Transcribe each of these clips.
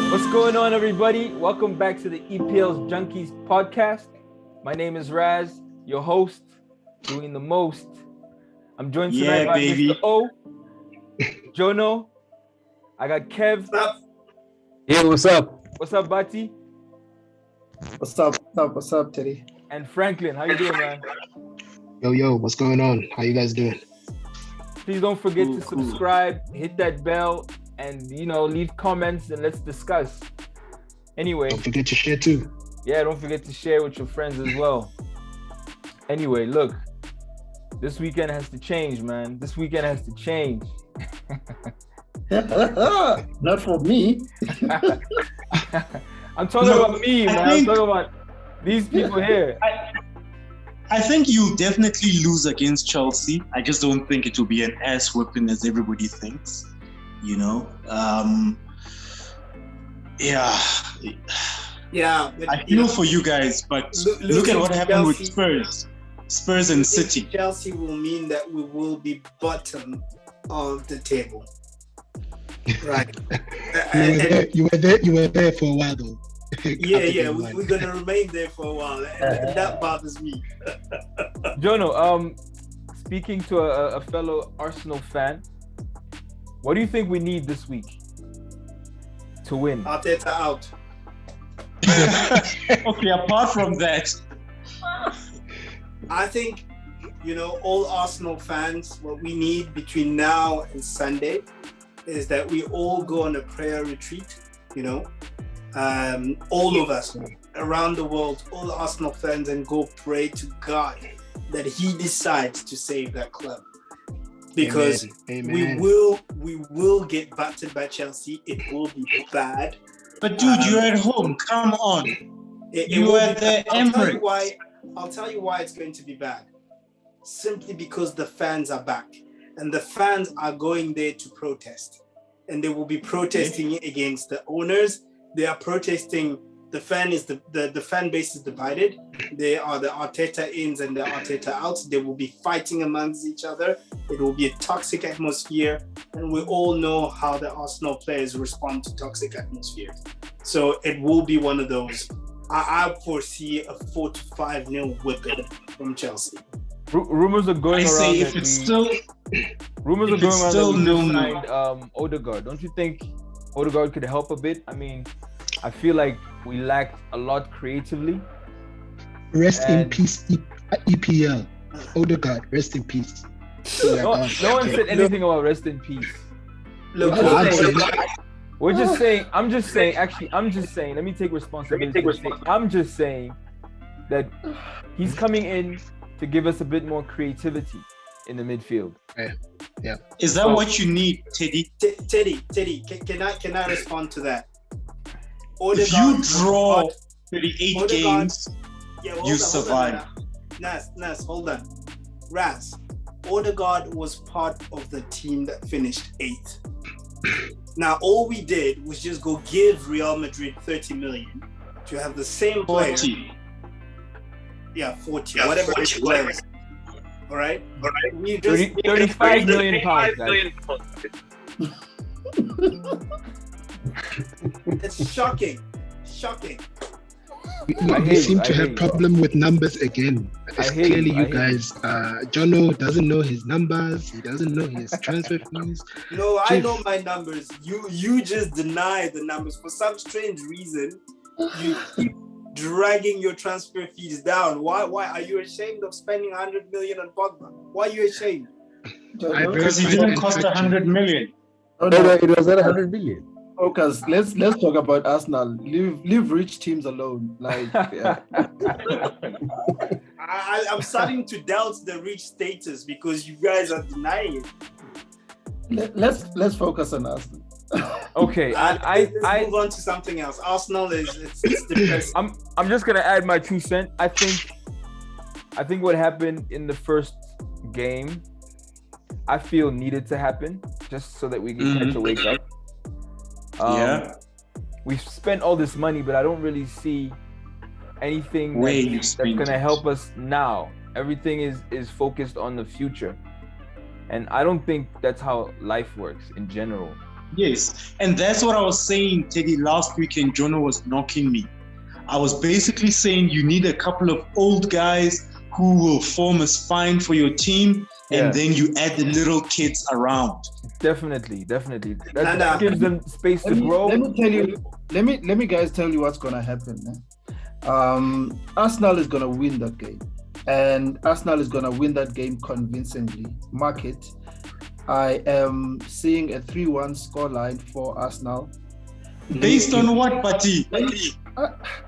What's going on, everybody? Welcome back to the EPL Junkies podcast. My name is Raz, your host, doing the most. I'm joined tonight by Mr. O, Jono. I got Kev. What's up? Hey, what's up? What's up, Bati? What's up, Teddy? And Franklin. How you doing, man? Yo, what's going on? How you guys doing? Please don't forget to subscribe, hit that bell, and leave comments and let's discuss. Anyway, Don't forget to share too. yeah, don't forget to share with your friends as well. Anyway, look, this weekend has to change, man. This weekend has to change. Not for me. I'm talking about me, man. I'm talking about these people here. I think you'll definitely lose against Chelsea. I just don't think it will be an ass whipping as everybody thinks. Yeah. I feel for you guys, but look at what happened with Spurs and City. Chelsea will mean that we will be bottom of the table. Right. You were there for a while though. We're gonna remain there for a while, and that bothers me. Jono, speaking to a fellow Arsenal fan, what do you think we need this week to win? Arteta out. Okay, apart from that, I think, all Arsenal fans, what we need between now and Sunday is that we all go on a prayer retreat, all of us around the world, all Arsenal fans, and go pray to God that he decides to save that club. Because Amen. we will get battered by Chelsea. It will be bad. but dude, you're at home. Come on. You are the Emirates. I'll tell you why it's going to be bad. Simply because the fans are back. And the fans are going there to protest. And they will be protesting against the owners. They are protesting. The fan base is divided. They are the Arteta ins and the Arteta outs. They will be fighting amongst each other. It will be a toxic atmosphere. And we all know how the Arsenal players respond to toxic atmospheres. So it will be one of those. I foresee a 4-5-0 whipping from Chelsea. Rumors are going around. I say if it's still signed Odegaard. Don't you think Odegaard could help a bit? I mean, I feel like we lacked a lot creatively. Rest in peace, EPL. Odegaard, rest in peace. No one said anything about rest in peace. Look, We're just saying. I'm just saying. Let me take responsibility. I'm just saying that he's coming in to give us a bit more creativity in the midfield. Yeah. Is that what you need, Teddy? Teddy, can I respond to that? If you draw 38 games, you survive. Nas, hold on. Raz, Odegaard was part of the team that finished 8th. Now, all we did was just go give Real Madrid 30 million to have the same player. 40. Yeah, 40. Whatever it was. All right? We just 35 million pounds, guys. It's shocking. We seem to have problem with numbers again. It's clearly you guys. Jono doesn't know his numbers. He doesn't know his transfer fees. No, I know my numbers. You just deny the numbers for some strange reason. You keep dragging your transfer fees down. Why are you ashamed of spending 100 million on Pogba? Why are you ashamed? Because he didn't cost 100 million. Oh, no. It was at 100 million. Because let's talk about Arsenal. Leave rich teams alone. I'm starting to doubt the rich status because you guys are denying it. Let's focus on Arsenal. Okay, let's move on to something else. Arsenal it's depressing. I'm just gonna add my 2 cents. I think what happened in the first game, I feel needed to happen just so that we can catch a wake up. We've spent all this money, but I don't really see anything that's gonna help us now. Everything is focused on the future, and I don't think that's how life works in general. Yes, and that's what I was saying, Teddy. Last weekend, Jono was knocking me. I was basically saying you need a couple of old guys who will form a spine for your team, and then you add the little kids around. Definitely. That gives them space to grow. Let me tell you. Let me guys tell you what's gonna happen. Arsenal is gonna win that game, and Arsenal is gonna win that game convincingly. Mark it. I am seeing a 3-1 scoreline for Arsenal. Based on what, Pati?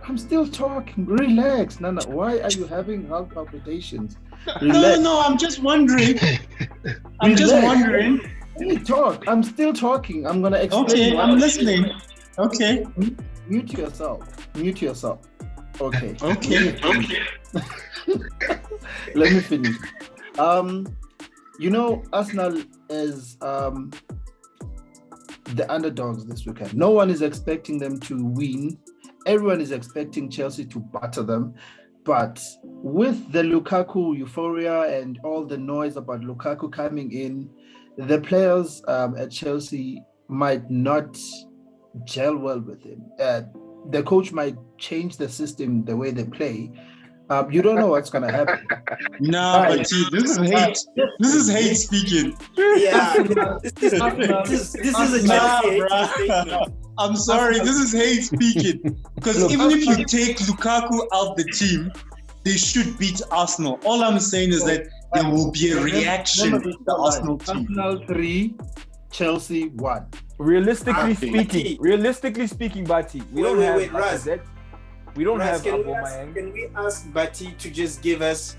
I'm still talking. Relax, Nana. Why are you having heart palpitations? Relax. No, I'm just wondering. Let me talk. I'm still talking. I'm gonna explain. Okay, I'm listening. Okay. Mute yourself. Okay. Let me finish. Arsenal is the underdogs this weekend. No one is expecting them to win. Everyone is expecting Chelsea to batter them. But with the Lukaku euphoria and all the noise about Lukaku coming in, the players at Chelsea might not gel well with him. The coach might change the system, the way they play. You don't know what's gonna happen. No, but see, this is hate. This is hate speaking. Yeah, this is a Chelsea hate statement. I'm sorry, this is hate speaking. Because even if you take Lukaku out the team, they should beat Arsenal. All I'm saying is that there will be a reaction to the Arsenal team. Arsenal 3, Chelsea 1. Realistically speaking, Bati, we don't have Raz. We don't have Can we ask Bati to just give us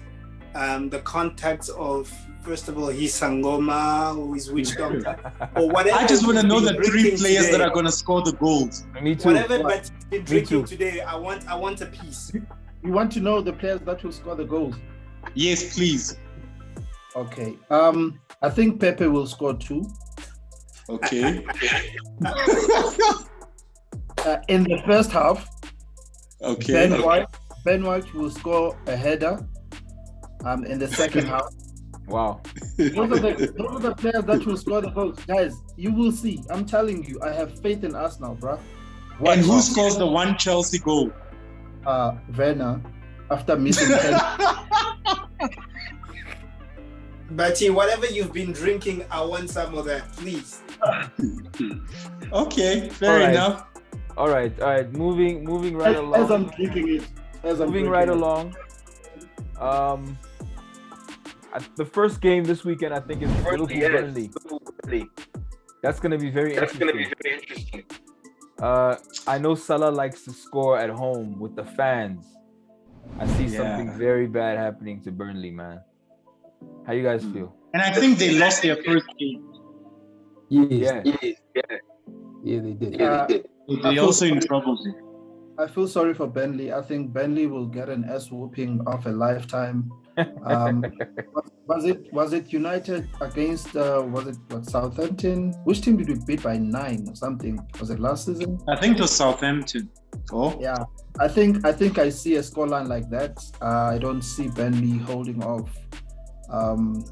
the contacts of, first of all, his Sangoma, who is which doctor, or whatever? I just want to know the 3 players that are going to score the goals. Me too. Whatever Bati's been drinking today, I want a piece. You want to know the players that will score the goals? Yes, please. Okay. I think Pepe will score 2. Okay. In the first half. Okay. Ben White will score a header in the second half. Wow. Those are the players that will score the goals. Guys, you will see. I'm telling you, I have faith in Arsenal, bro. And who scores the 1 Chelsea goal? Werner, after missing 10. Bati, whatever you've been drinking, I want some of that, please. Okay, fair enough. All right. Moving right along. As I'm drinking it. Moving right along. The first game this weekend, I think, is Liverpool-Burnley. That's going to be very interesting. I know Salah likes to score at home with the fans. I see something very bad happening to Burnley, man. How you guys feel? And I think they lost their first game. Yeah, they did. They're also in trouble. I feel sorry for Burnley. I think Burnley will get an ass whooping of a lifetime. Was it United against Southampton? Which team did we beat by 9 or something? Was it last season? I think it was Southampton. Oh yeah. I think I see a scoreline like that. I don't see Burnley holding off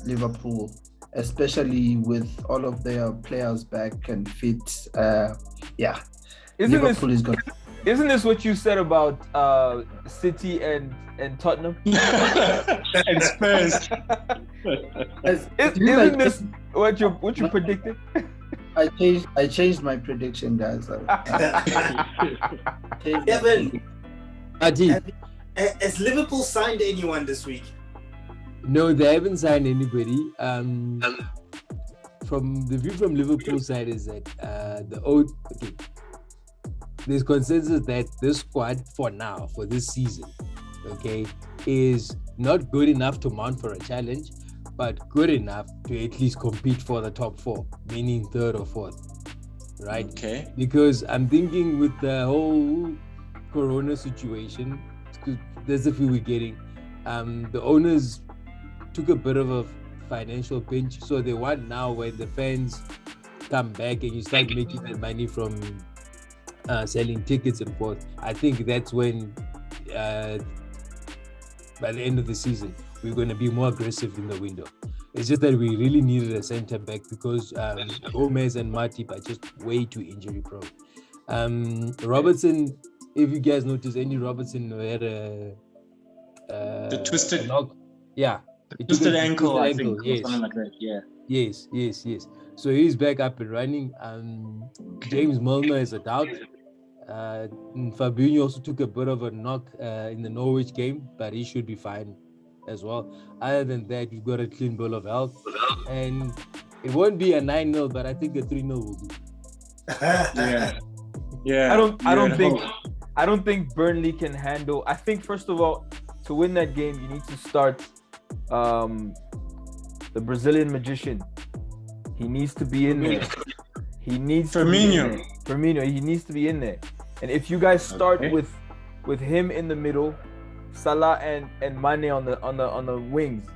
Liverpool, especially with all of their players back and fit. Liverpool is good. Isn't this what you said about City and Tottenham? And Spurs. Isn't this what you predicted? I changed my prediction, guys. Evan, has Liverpool signed anyone this week? No, they haven't signed anybody. From the view from Liverpool side is that there's consensus that this squad for now, for this season, is not good enough to mount for a challenge, but good enough to at least compete for the top 4, meaning 3rd or 4th, right? Okay. Because I'm thinking with the whole Corona situation, there's a few we're getting. The owners took a bit of a financial pinch, so they want now when the fans come back and you start making that money from selling tickets and forth. I think that's when by the end of the season, we're going to be more aggressive in the window. It's just that we really needed a centre back because Gomez and Matip are just way too injury prone. Robertson, if you guys noticed, Andy Robertson had the twisted knock. Yeah. Twisted ankle, I think, yes. or something like that. Yeah. Yes. So he's back up and running. James Milner is a doubt. Fabinho also took a bit of a knock in the Norwich game, but he should be fine as well. Other than that, we've got a clean bill of health, and it won't be a 9-0, but I think a 3-0 will be. Yeah. I don't think Burnley can handle. I think first of all, to win that game, you need to start the Brazilian magician. He needs to be in there. He needs Firmino. He needs to be in there. And if you guys start with him in the middle, Salah and Mane on the wings,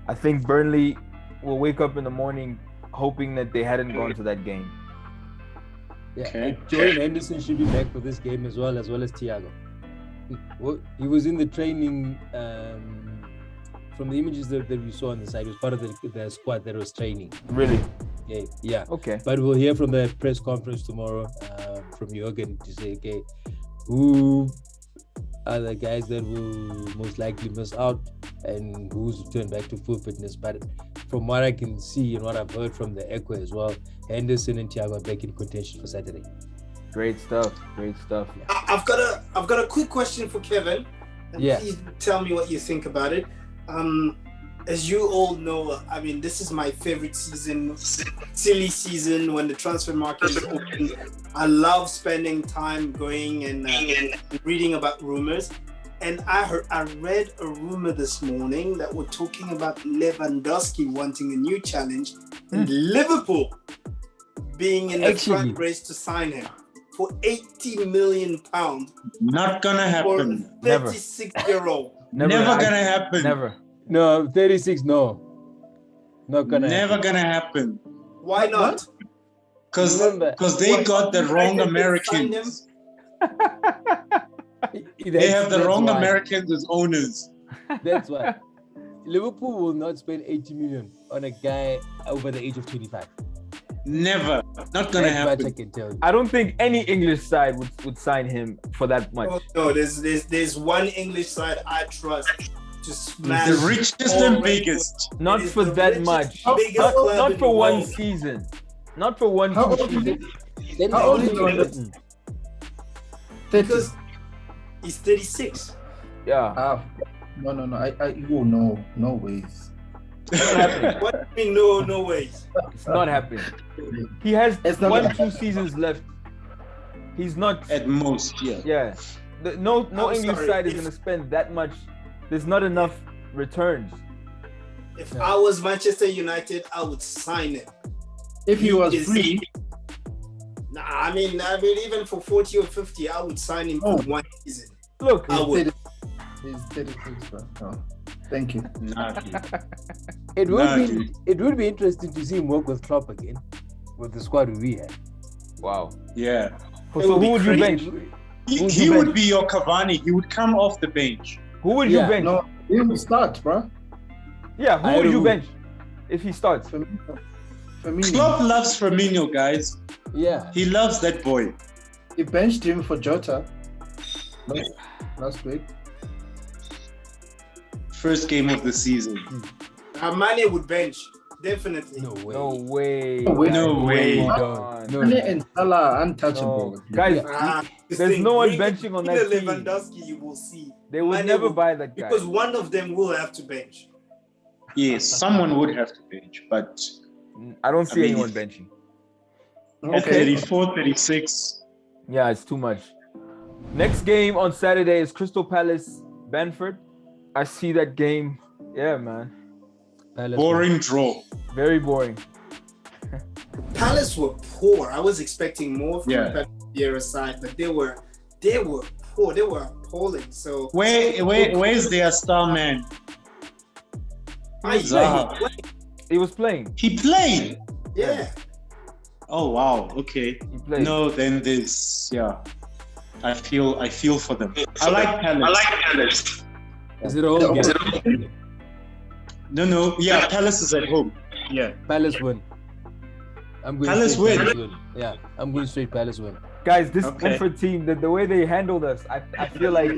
I think Burnley will wake up in the morning hoping that they hadn't gone to that game. Yeah, and Jordan Henderson should be back for this game as well as Thiago. He was in the training. From the images that we saw on the side, he was part of the squad that was training. Really? Yeah. Okay. But we'll hear from the press conference tomorrow from Jurgen to say, okay, who are the guys that will most likely miss out and who's returned back to full fitness. But from what I can see and what I've heard from the Echo as well, Henderson and Thiago are back in contention for Saturday. Great stuff. Yeah. I've got a quick question for Kevin. And please tell me what you think about it. As you all know, I mean, this is my favorite season, silly season when the transfer market is open. I love spending time going and reading about rumors. And I read a rumor this morning that we're talking about Lewandowski wanting a new challenge and Liverpool being in the front race to sign him for £80 million. Not gonna happen. For a 36-year-old. Never gonna happen. Never. No, 36, no. Not gonna Never happen. gonna happen. Why not? Because they got the wrong Americans. They have the wrong Americans as owners. That's why. Liverpool will not spend 80 million on a guy over the age of 25. Never. Not gonna happen. I can tell you. I don't think any English side would sign him for that much. Oh, no, there's one English side I trust to smash. The richest and biggest. Not for that much. Not for one season. Not for one season. How old is he? Because he's 36. Yeah. No ways. What do you mean no ways? It's not happening. He has 1-2 seasons left. He's not at most, yeah. Yeah. No English side is gonna spend that much. There's not enough returns. If I was Manchester United, I would sign him. If he was free. Nah, I mean, even for 40 or 50, I would sign him for one season. Look, I would. He's 36, bro. No. Thank you. It would be interesting to see him work with Klopp again, with the squad we had. Wow. Yeah. So who would you bench? He would be your Cavani. He would come off the bench. Who would you bench? No, he will start, bro. Yeah, who would you bench if he starts? Firmino. Klopp loves Firmino, guys. Yeah. He loves that boy. He benched him for Jota last week. First game of the season. Mane would bench, definitely. No way. No way. Mane and Salah are untouchable. No. Guys, there's no one benching on that team. Lewandowski, you will see. They would never buy that guy. Because one of them will have to bench. Yes, someone would have to bench, but I don't see anyone benching. At 34, 36. Yeah, it's too much. Next game on Saturday is Crystal Palace, Bamford. I see that game. Yeah, man. Boring draw. Very boring. Palace were poor. I was expecting more from the Vieira side, but they were poor. They were appalling. So where's their star man? He was playing. He played. Yeah. Oh wow. Okay. He played. No, then this. Yeah. I feel for them. I like Palace. Is it all game? No. Yeah, Palace is at home. Yeah. Palace win. I'm going Palace straight win. Palace win. Yeah, I'm going straight Palace win. Guys, this Brentford team, the way they handled us, I feel like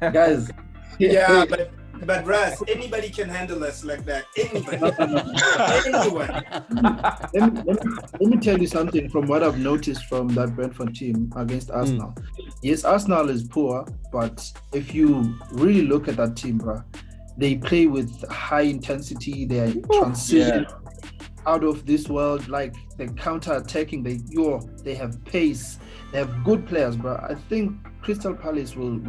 guys. Yeah, but Raz, anybody can handle us like that. Anybody. Anyone. Let me tell you something from what I've noticed from that Brentford team against Arsenal. Yes, Arsenal is poor, but if you really look at that team, bro, they play with high intensity. They are transition out of this world. Like the counter-attacking, they have pace. They have good players, bro. I think Crystal Palace will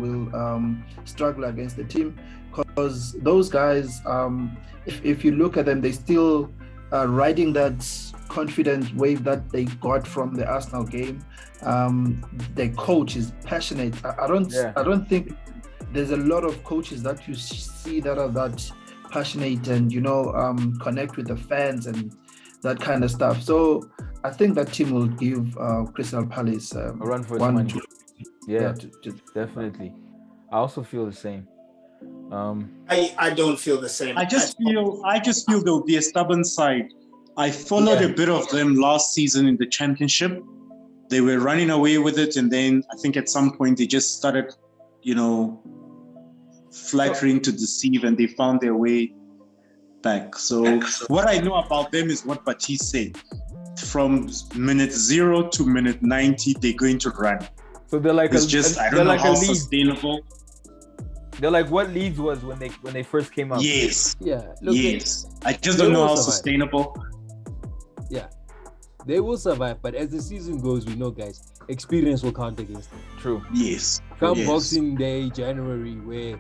struggle against the team because those guys, if you look at them, they still riding that confident wave that they got from the Arsenal game. Their coach is passionate. I don't think there's a lot of coaches that you see that are that passionate and connect with the fans and that kind of stuff. So I think that team will give Crystal Palace a run for its one, money. two. Yeah, definitely. I also feel the same. I don't feel the same. I just feel there'll be a stubborn side. I followed a bit of them last season in the championship. They were running away with it, and then I think at some point they just started, flattering to deceive, and they found their way back. So what I know about them is what Baptiste said. From minute 0 to minute 90, they're going to run. So they're like I don't know how sustainable. They're like what Leeds was when they first came out. Yes. Yeah. Yes. I just don't know how sustainable. Yeah. They will survive, but as the season goes, we know, guys, experience will count against them. True. Yes. Come Boxing Day, January, where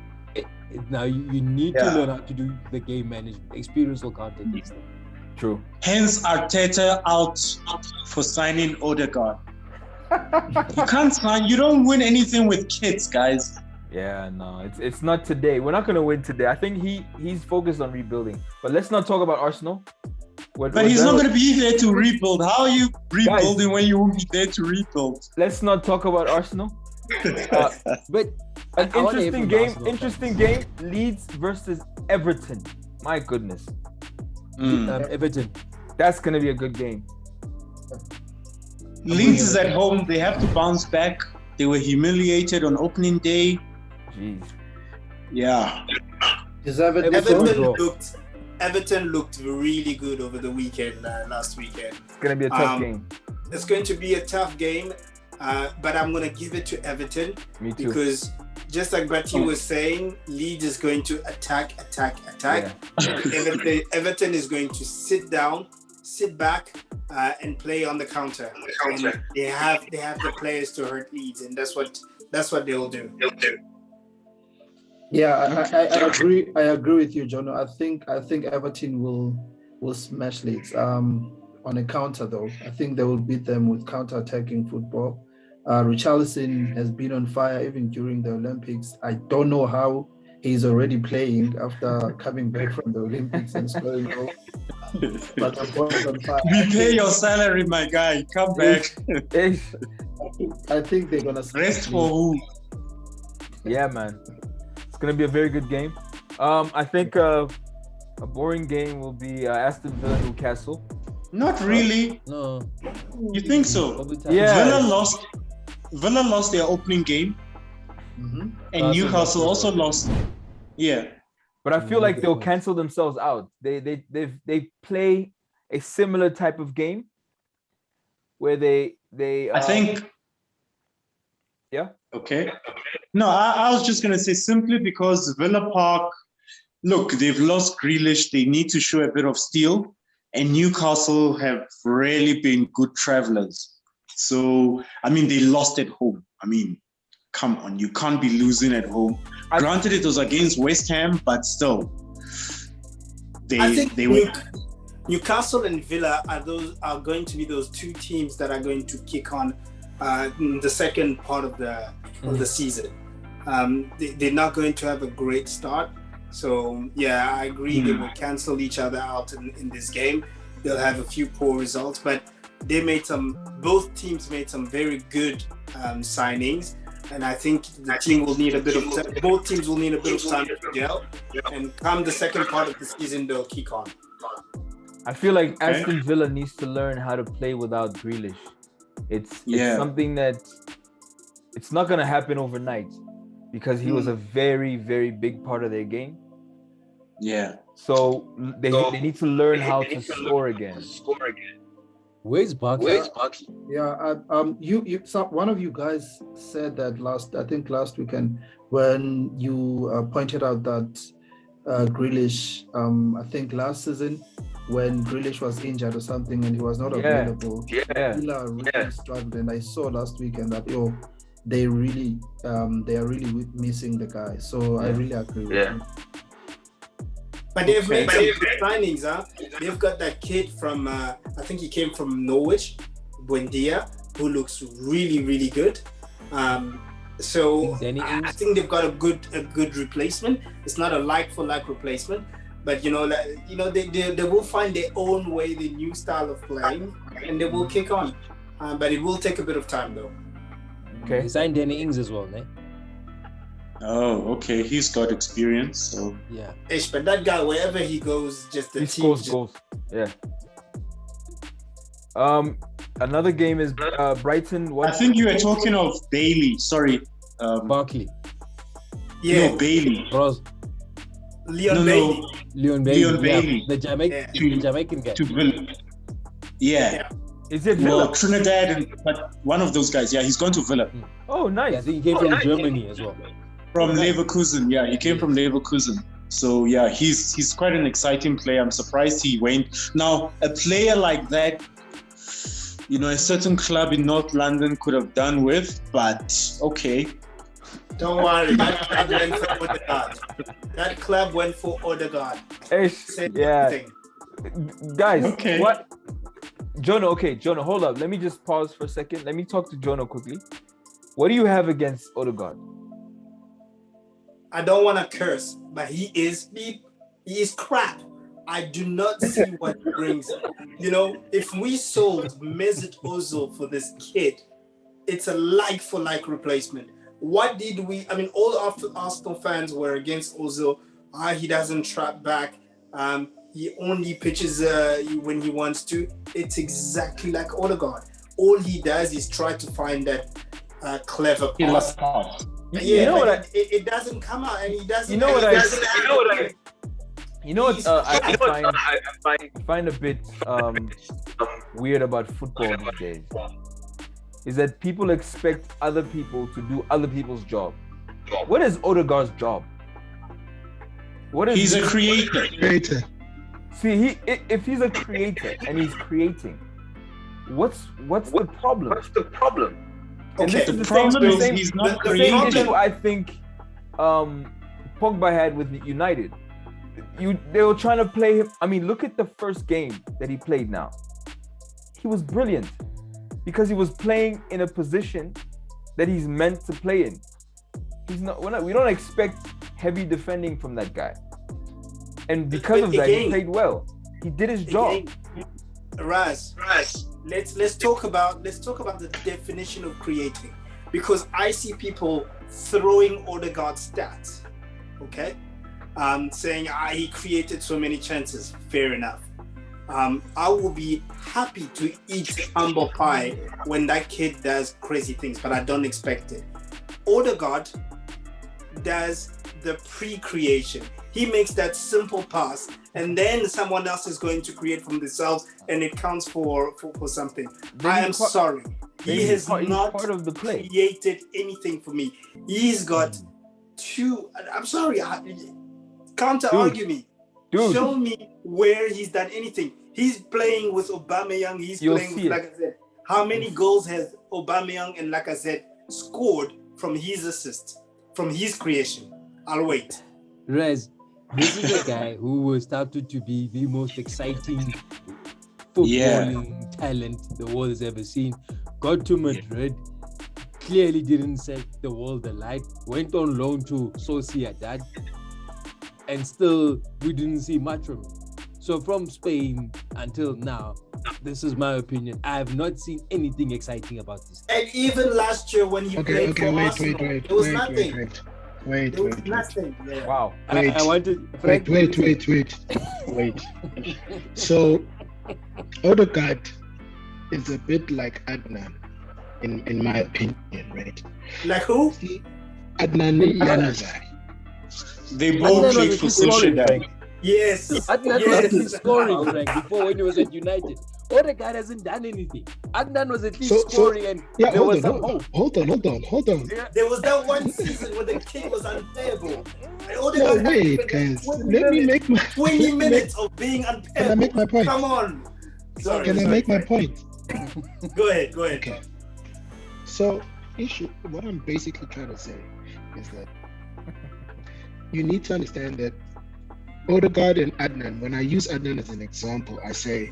now you need to learn how to do the game management. Experience will count against them. True. Hence Arteta out for signing Odegaard. You can't sign. You don't win anything with kids, guys. Yeah, no, it's not today. We're not gonna win today. I think he's focused on rebuilding. But let's not talk about Arsenal. But he's not gonna be there to rebuild. How are you rebuilding when you won't be there to rebuild? Let's not talk about Arsenal. But an interesting game. Leeds versus Everton. My goodness. Everton. That's gonna be a good game. Leeds is at home. They have to bounce back. They were humiliated on opening day. Jeez. Yeah. Everton looked really good over the weekend, last weekend. It's going to be a tough game. It's going to be a tough game, but I'm going to give it to Everton. Me too. Because just like Bertie was saying, Leeds is going to attack. Yeah. Everton is going to sit back, and play on the counter. And they have the players to hurt Leeds, and that's what they'll do. Yeah, I agree. I agree with you, Jono. I think Everton will smash Leeds on a counter, though. I think they will beat them with counter-attacking football. Richarlison has been on fire even during the Olympics. I don't know how he's already playing after coming back from the Olympics and scoring goals. But the boy's on fire. We pay your salary, my guy. Come back. I think they're gonna rest for who? Yeah, man. It's gonna be a very good game. I think a boring game will be Aston Villa Newcastle. Not really. No. You think so? Yeah. Villa lost their opening game, and Newcastle also lost. Yeah. But I feel like they'll cancel themselves out. They play a similar type of game where they I think. Yeah. Okay. No, I was just gonna say simply because Villa Park, look, they've lost Grealish. They need to show a bit of steel, and Newcastle have rarely been good travelers. So I mean, they lost at home. I mean, come on, you can't be losing at home. Granted, it was against West Ham, but still, they were. Newcastle and Villa are going to be those two teams that are going to kick on in the second part of the season. They're not going to have a great start. So yeah, I agree. They will cancel each other out in this game. They'll have a few poor results, but both teams made some very good signings, and I think the team will need a bit of time. Both teams will need a bit of time to gel, and come the second part of the season, they'll kick on. I feel like Aston Villa needs to learn how to play without Grealish. It's something that it's not going to happen overnight, because he was a very, very big part of their game. Yeah. So they need to learn how to score again. Where's Barkley? Yeah, one of you guys said that last weekend when you pointed out that Grealish, I think last season when Grealish was injured or something and he was not available, Villa really struggled. And I saw last weekend that they are really missing the guy. So I really agree with you. But they've made some good signings, huh? They've got that kid from, I think he came from Norwich, Buendia, who looks really, really good. So I think they've got a good replacement. It's not a like-for-like replacement, but they will find their own way, their new style of playing, and they will kick on. But it will take a bit of time, though. Okay. He signed Danny Ings as well, ne? Oh, okay. He's got experience, so yeah. But that guy, wherever he goes, he scores goals. Yeah. Another game is Brighton. I think you were talking of Bailey. Sorry, Barkley. Yeah, no, Bailey. Leon Bailey. Leon Bailey. Bailey. The Jamaican guy. To Villa. Yeah. Is it Villa? Well, Trinidad, but one of those guys. Yeah, he's gone to Villa. Oh, nice. Yeah, I think he came from Germany as well. From Leverkusen, yeah, he came from Leverkusen. So yeah, he's quite an exciting player. I'm surprised he went. Now, a player like that, a certain club in North London could have done with, but okay. Don't worry, that club went for Odegaard. Yeah. Guys, okay. What? Jonah, hold up. Let me just pause for a second. Let me talk to Jonah quickly. What do you have against Odegaard? I don't want to curse, but he is crap. I do not see what he brings. If we sold Mesut Ozil for this kid, it's a like-for-like replacement. What did we... I mean, all Arsenal fans were against Ozil. He doesn't trap back. He only pitches when he wants to. It's exactly like Odegaard. All he does is try to find that clever pass. It doesn't come out, and he doesn't. I find a bit weird about football these days is that people expect other people to do other people's job. What is Odegaard's job? He's a creator. See, if he's a creator and he's creating, what's the problem? And okay, the problem is he's not creating. The same issue I think Pogba had with United. They were trying to play him. I mean, look at the first game that he played now. He was brilliant because he was playing in a position that he's meant to play in. We don't expect heavy defending from that guy. And because of that, he played well. He did his job. Raz. Let's talk about the definition of creating, because I see people throwing Odegaard stats, okay, saying he created so many chances. Fair enough. I will be happy to eat humble pie when that kid does crazy things, but I don't expect it. Odegaard does the pre-creation. He makes that simple pass, and then someone else is going to create from themselves, and it counts for something. I am sorry. He has not created anything for me. He's got two. I'm sorry. Counter-argue me. Show me where he's done anything. He's playing with Aubameyang. He's playing with Lacazette. How many goals has Aubameyang and Lacazette scored from his assist, from his creation? I'll wait. Rez, this is a guy who was started to be the most exciting footballing talent the world has ever seen. Got to Madrid, clearly didn't set the world alight. Went on loan to Sociedad, and still we didn't see much from him. So from Spain until now, this is my opinion. I have not seen anything exciting about this. And even last year when he played for Arsenal, there was nothing. Wait. Nothing. Yeah. Wow. I wanted Wait. So Odegaard is a bit like Adnan, in my opinion, right? Like who? Adnan Januzaj. They both played for Sociedad. Yes. Adnan was at least scoring, Frank, before when he was at United. Odegaard hasn't done anything. Adnan was at least scoring, and there was some hope. Hold on. There was that one season where the king was unplayable. No, wait, guys. Let me make my 20 minutes of being unplayable. Can I make my point? Come on. Sorry, Can I make my point? Go ahead. Okay. So, what I'm basically trying to say is that you need to understand that Odegaard and Adnan, when I use Adnan as an example, I say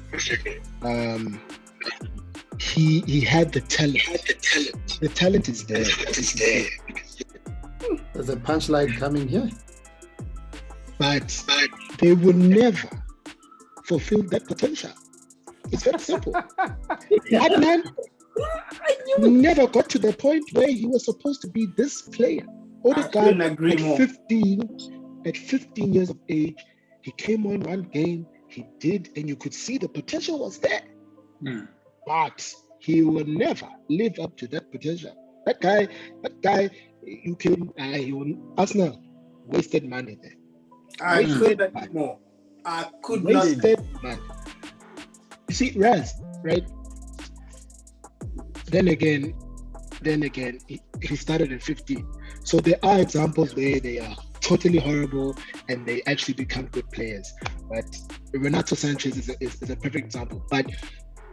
he had the talent. The talent is there. There's a punchline coming here. But they will never fulfill that potential. It's very simple. Adnan never got to the point where he was supposed to be this player. Odegaard at 15 years of age, he came on one game, he did, and you could see the potential was there. But he will never live up to that potential. That guy, Arsenal wasted money there. I could agree more. I could not. Wasted money. You see, Raz, right? Then again, he started at 15. So there are examples where they are totally horrible and they actually become good players. But Renato Sanchez is a perfect example. But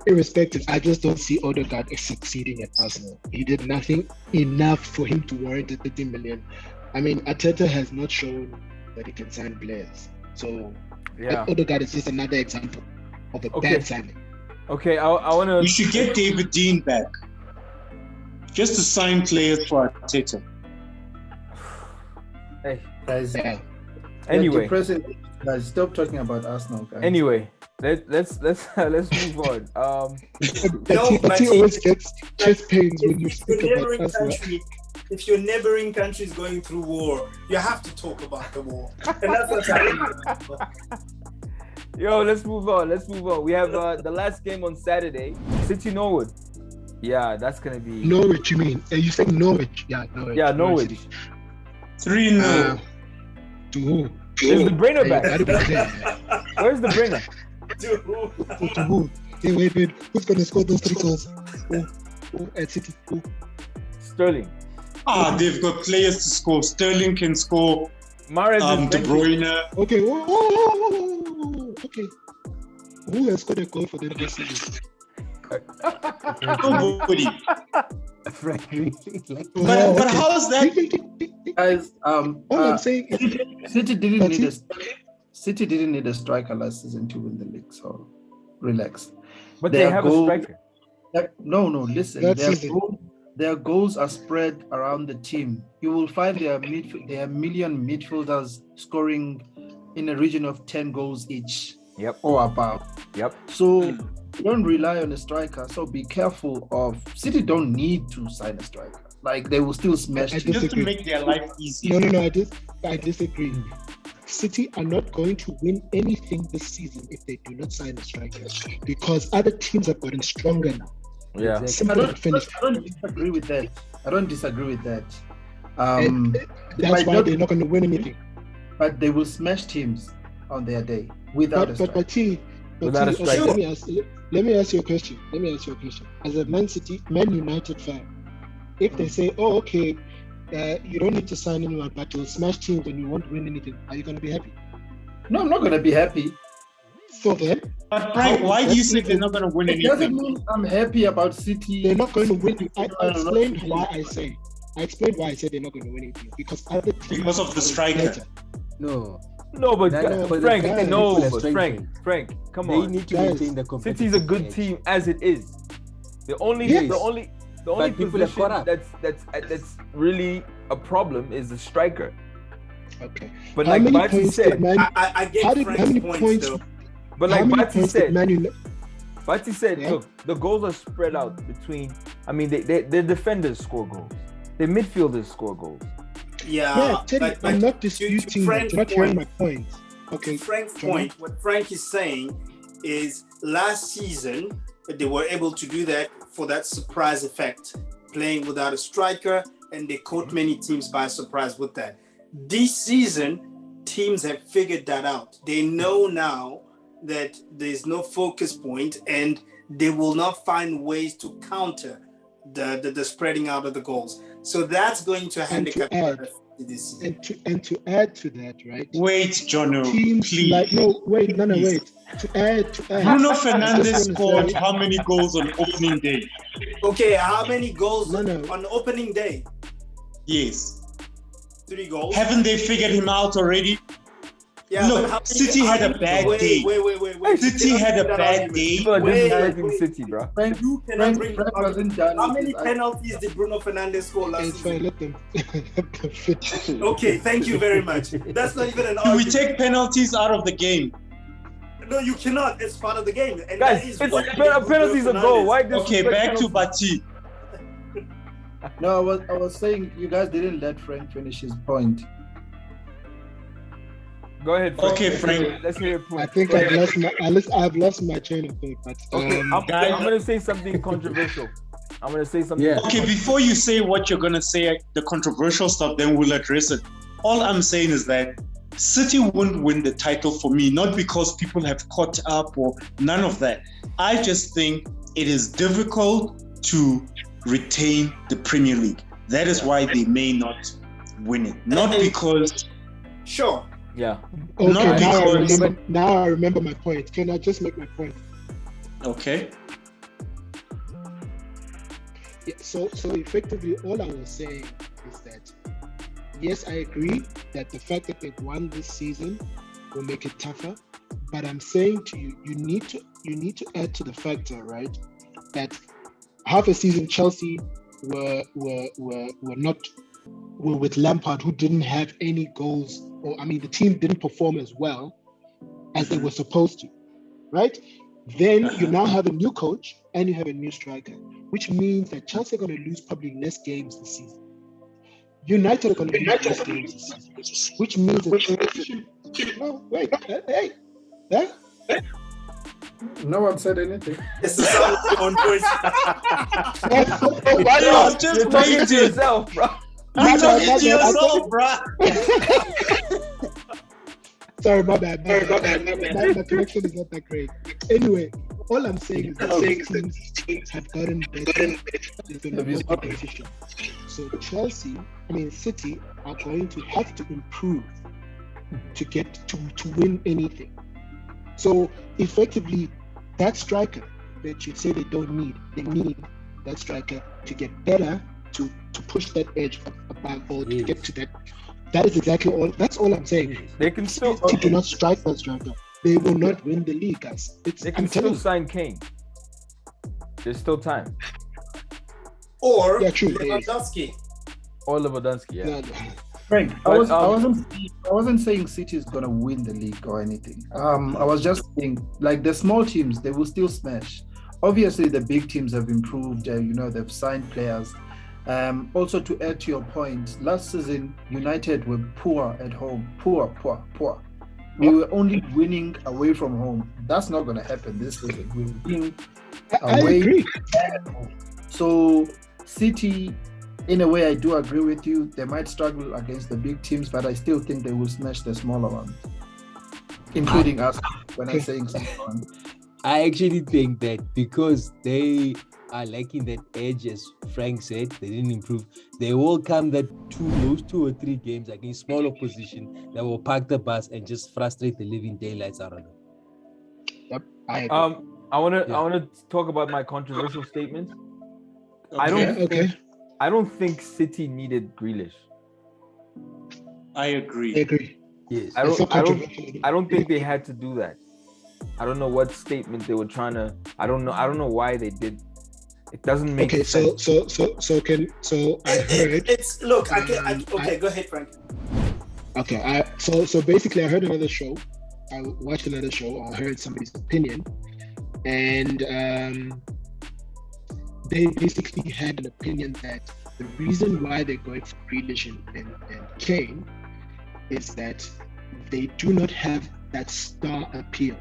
irrespective, I just don't see Odegaard succeeding at Arsenal. He did nothing enough for him to warrant the 30 million. I mean, Arteta has not shown that he can sign players. So Odegaard is just another example of a bad signing. Okay, I want to... We should get David Dean back. Just to sign players for Arteta. Hey, guys. Yeah. Anyway, guys, stop talking about Arsenal, guys. Anyway, let's move on. He always gets chest pains when you speak about Arsenal. If your neighboring country is going through war, you have to talk about the war, and that's what's happening. Yo, let's move on. We have the last game on Saturday, City Norwood. Yeah, that's gonna be Norwich. You mean? Are you saying Norwich? Yeah, Norwich. Yeah, Norwich. 3-0. To who? Is the Brainer back? Where's the Brainer? To who? Hey, wait. Who's gonna score those 3 goals? Who at City? Who? Sterling. They've got players to score. Sterling can score. Mahrez De Bruyne. Okay. Okay. Who has scored a goal for them this season? Nobody. But how is that? Guys, I'm saying City didn't need a striker last season to win the league, so relax. But they have a striker. No, listen. Their goals are spread around the team. You will find their million midfielders scoring in a region of 10 goals each. Yep. Or above. Yep. So you don't rely on a striker. So be careful of City. Don't need to sign a striker. Like they will still smash. Just to make their life easy. No. I disagree. City are not going to win anything this season if they do not sign a striker, because other teams are getting stronger now. Yeah. I don't disagree with that. That's why they're not going to win anything. But they will smash teams on their day without a striker. Without a striker. Let me ask you a question. As a Man United fan, if they say, "Oh, okay, you don't need to sign anyone, but you'll smash teams and you won't win anything," are you going to be happy? No, I'm not going to be happy. So then, but Frank, why do you say they're not going to win anything? It doesn't mean I'm happy about City. They're not going to win. I explained why I said they're not going to win anything, because other teams. Because of the striker. No, but Frank, come on. They need to maintain the competitive City's a good team as it is. The only position that's really a problem is the striker. Okay. But like Bati said, I get Frank's points though. But like how many Bati points did said, Man United? yeah. Look, the goals are spread out between. I mean, their defenders score goals. Their midfielders score goals. Yeah, Teddy, I'm not disputing that. You're not hearing my point. Okay. Frank's point, what Frank is saying is last season they were able to do that for that surprise effect, playing without a striker, and they caught many teams by surprise with that. This season, teams have figured that out. They know now that there's no focus point, and they will not find ways to counter the spreading out of the goals. So that's going to handicap this season. And to add to that, right? Wait, Jono, Teams please. wait. To add. Bruno Fernandes scored how many goals on opening day? Okay, how many goals No. on opening day? Yes. 3 goals. Haven't they figured him out already? Yeah, Look, but how many- City had a bad day. Wait. City had a bad day. People are disrespecting City, bro. Frank, You cannot bring Frank wasn't done. How with many his- penalties did Bruno Fernandes score last It's fine. season? Let them finish. Okay, thank you very much. That's not even an Do we argument. take penalties out of the game? No, you cannot. It's part of the game. And Guys, that is it's what a penalty's a goal. Why Okay, disrespect back to penalties? Bati. No, I was saying you guys didn't let Frank finish his point. Go ahead, Frank. Okay, Frank. Let's hear your point. I think I've lost my train of thought. But Okay, I'm gonna say something controversial. Yeah. Okay, before you say what you're gonna say, the controversial stuff, then we'll address it. All I'm saying is that City won't win the title for me, not because people have caught up or none of that. I just think it is difficult to retain the Premier League. That is why they may not win it. Not because... Sure. Yeah. okay, not because- now I remember my point. Can I just make my point? Okay. Yeah, so effectively, all I was saying is that yes, I agree that the fact that they've won this season will make it tougher. But I'm saying to you, you need to add to the factor, right, that half a season Chelsea were with Lampard, who didn't have any goals, or I mean the team didn't perform as well as they were supposed to, right? Then you now have a new coach and you have a new striker, which means that Chelsea are going to lose probably less games this season. United are going to lose less games this season, which means that no, wait, hey. No one said anything. It's the sound of your own voice. Why Yo, not? just You're talking wait to it. yourself, bro. You're talking to I yourself, bro. Sorry, my bad. My connection is not that great. Anyway, all I'm saying is that teams have gotten better. They've been more competition. So City are going to have to improve to get to win anything. So effectively, that striker that you say they don't need, they need that striker to get better, to push that edge above or to get to that. That is exactly all. That's all I'm saying. They can still. City do not strike that striker. They will not win the league, guys. They can still sign Kane. There's still time. Or Yeah, true. Lewandowski. Or Lewandowski, yeah. No. Frank, But, I wasn't saying City is gonna win the league or anything. I was just saying, like the small teams, they will still smash. Obviously, the big teams have improved. They've signed players. Also, to add to your point, last season United were poor at home. Poor. We were only winning away from home. That's not gonna happen this season. We're winning I away. agree. So City, in a way, I do agree with you. They might struggle against the big teams, but I still think they will smash the smaller ones, including us. When I'm saying someone, I actually think that because they are lacking that edge, as Frank said, they didn't improve. They will come those 2 or 3 games against small opposition that will park the bus and just frustrate the living daylights out of them. Yep, I agree. I wanna talk about my controversial statement. Okay. I don't think City needed Grealish. I I agree. agree. Yes. I don't think they had to do that. I don't know what statement they were trying to. I don't know why they did. It doesn't make Okay, sense. so I heard. It's look. Okay, go ahead, Frank. Okay, so basically, I heard another show I watched another show. I heard somebody's opinion, and they basically had an opinion that the reason why they're going for Grealish and Kane is that they do not have that star appeal.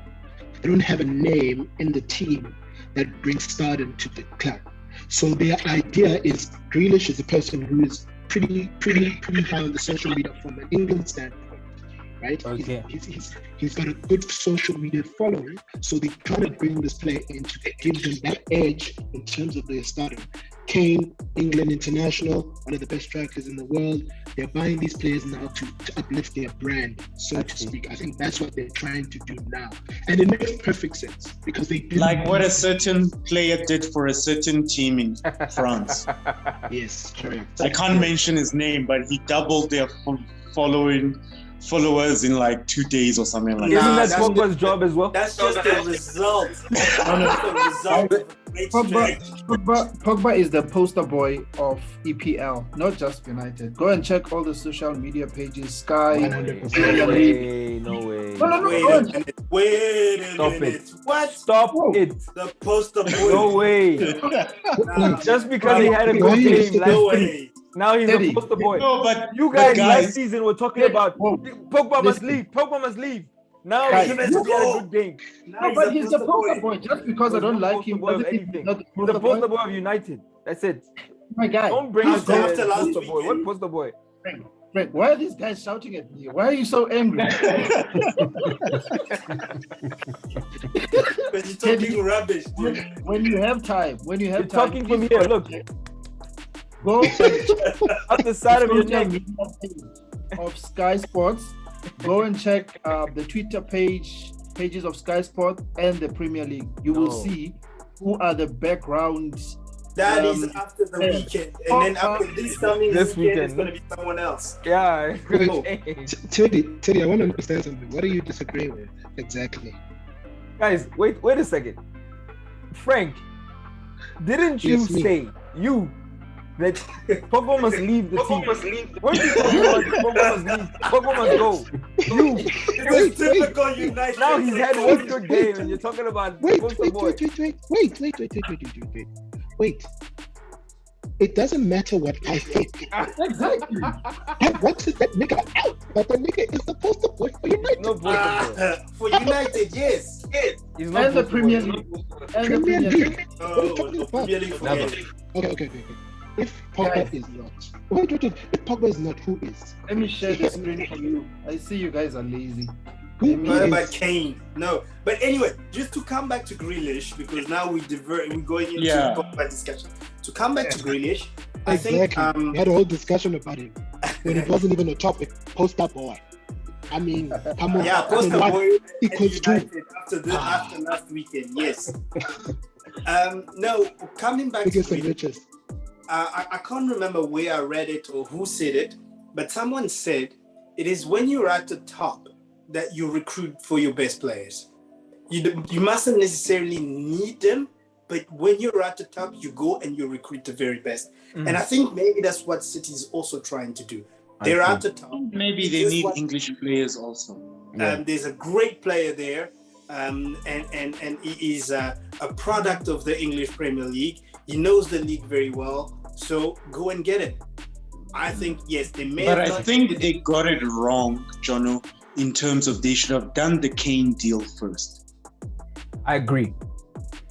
They don't have a name in the team that brings stardom to the club. So their idea is Grealish is a person who is pretty high on the social media from an England standpoint, right? Okay. He's got a good social media following, so they try to bring this player in to give them that edge in terms of their stardom. Kane, England international, one of the best strikers in the world. They're buying these players now to uplift their brand, so to speak. I think that's what they're trying to do now. And it makes perfect sense because they did like what a certain player did for a certain team in France. Yes, correct. I can't mention his name, but he doubled their followers in like 2 days or something like Isn't that. that Pogba's job as well? That's just the result. That's the result of a great strategy. Pogba is the poster boy of EPL, not just United. Go and check all the social media pages. Sky, 100%. Premier League. No way. Wait a Stop minute. it. What? Stop it. The poster boy. No way. Nah, Just because he had a Why good you game say no last way. season, now he's Eddie. a poster boy. No, but You guys guys- last season were talking about Whoa. Pogba must Listen. leave. Pogba must leave. Now Guys, he let's had a go. good game. Now No, but he's the poster boy. Just because I He's don't no like poster him boy of doesn't mean anything. he's not the He's the poster poster boy. boy of United. That's it. My guy. Don't bring us After there. last Poster boy. weekend. What poster boy? Frank, why are these guys shouting at me? Why are you so angry? But you're talking rubbish, dude. when you have time, You're time, talking from please here. Look, go and check up the side of your social neck. media page of Sky Sports. Go and check the Twitter pages of Sky Sports and the Premier League. You will No. see who are the backgrounds. That is after the yeah. weekend. And then after this coming This weekend, it's weekend. going to be someone else. Yeah, it's gonna Oh. change. Teddy, I want to understand something. What are you disagreeing with exactly? Guys, wait a second. Frank, didn't you Yes, me. say that Pogba must leave the team? Weren't you talking about Pogba must leave? Pogba must go. It's typical United. Now he's had one good game and you're talking about Wait. poster boy. It doesn't matter what I think. Exactly. I wanted that nigga out, but the nigga is supposed to play for United. No poster boy. For United, yes. He's not And the poster Premier boy. League. And the Premier Premier League. League. What are you talking The about? Premier League, forget it. Okay. If Pogba Guys. is not, wait. If Pogba is not, who is? Let me share the screen for you. I see you guys are lazy. Who What is? about Kane? No. But anyway, just to come back to Grealish, because now we're going into Yeah. Pogba discussion. To come back to Grealish, I think Exactly. We had a whole discussion about him when it wasn't even a topic. Poster boy. I mean, come on. yeah, poster what boy equals and two? United after last weekend, yes. No, coming back to Biggest and Grealish, richest. I can't remember where I read it or who said it, but someone said it is when you're at the top that you recruit for your best players. You mustn't necessarily need them, but when you're at the top, you go and you recruit the very best. Mm. And I think maybe that's what City is also trying to do. They're see. at the top. Maybe they This need one- English players also. There's a great player there, and he is a product of the English Premier League. He knows the league very well, so go and get him. I think yes, they may. But have I not- think they got it wrong, Jono, in terms of they should have done the Kane deal first. I agree.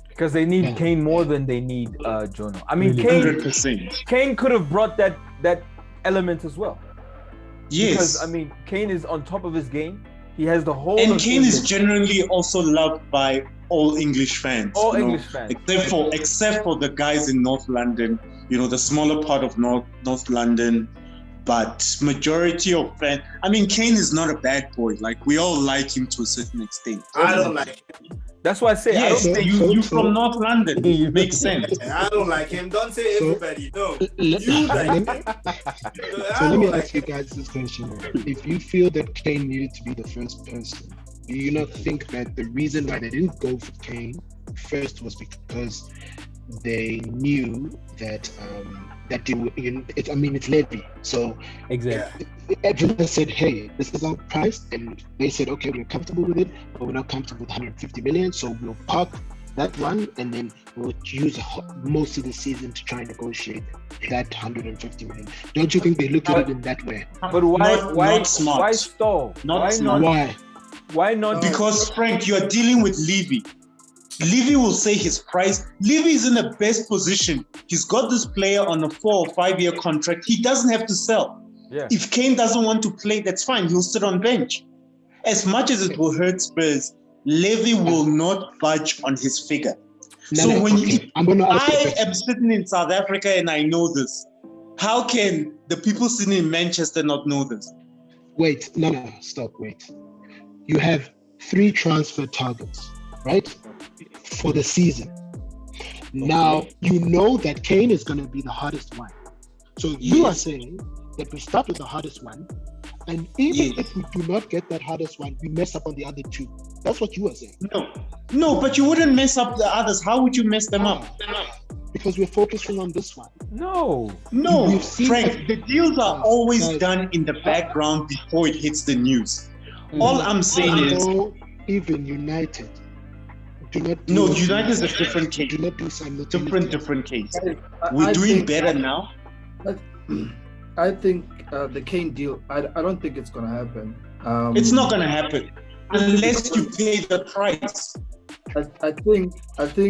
Because they need Yeah. Kane more than they need Jono. I mean, Really. Kane 100%. could have brought that element as well. Yes. Because I mean, Kane is on top of his game. He has the whole. And of Kane is England. generally also loved by all English fans. All you know, English fans. except for the guys in North London, the smaller part of North London. But majority of fans, I mean, Kane is not a bad boy. Like, we all like him to a certain extent. I don't like him. That's why I say I don't Yes, think you from North London. You- Makes sense. I don't like him. Don't say So- everybody. No. Let You like him. So let me ask you guys this question. If you feel that Kane needed to be the first person, do you not think that the reason why they didn't go for Kane first was because they knew that it's Levy. So Exactly. everyone said, hey, this is our price. And they said, okay, we're comfortable with it, but we're not comfortable with 150 million. So we'll park that one and then we'll use most of the season to try and negotiate that 150 million. Don't you think they looked at it in that way? But why smart. why stall? Not why smart. not? Why not? Because Frank, you're dealing with Levy. Levy will say his price. Levy is in the best position. He's got this player on a 4 or 5 year contract. He doesn't have to sell. Yeah. If Kane doesn't want to play, that's fine. He'll sit on bench. As much as it will hurt Spurs, Levy will not budge on his figure. I am sitting in South Africa and I know this. How can the people sitting in Manchester not know this? Wait. You have 3 transfer targets, right? For the season. Now, you know that Kane is going to be the hardest one. So you are saying that we start with the hardest one, and even if we do not get that hardest one, we mess up on the other 2. That's what you are saying. No, but you wouldn't mess up the others. How would you mess them up? Because we're focusing on this one. No, Frank, the deals are always done in the background before it hits the news. All I'm saying is... Even United... United is a different case. Do not do simultaneous. Different case. We're doing better now. I think the Kane deal. I don't think it's gonna happen. It's not gonna happen unless you pay the price. I think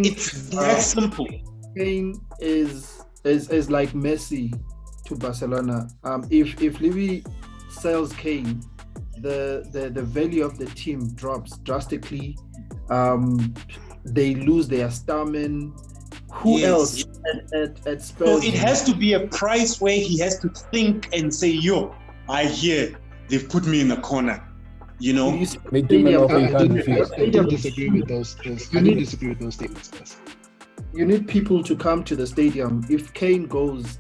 it's that simple. Kane is like Messi to Barcelona. If Levy sells Kane, the value of the team drops drastically. They lose their stamina. Who else at Spurs? So it has to be a price where he has to think and say, yo, I hear they've put me in a corner. You know? I don't disagree with those statements. You need people to come to the stadium. If Kane goes,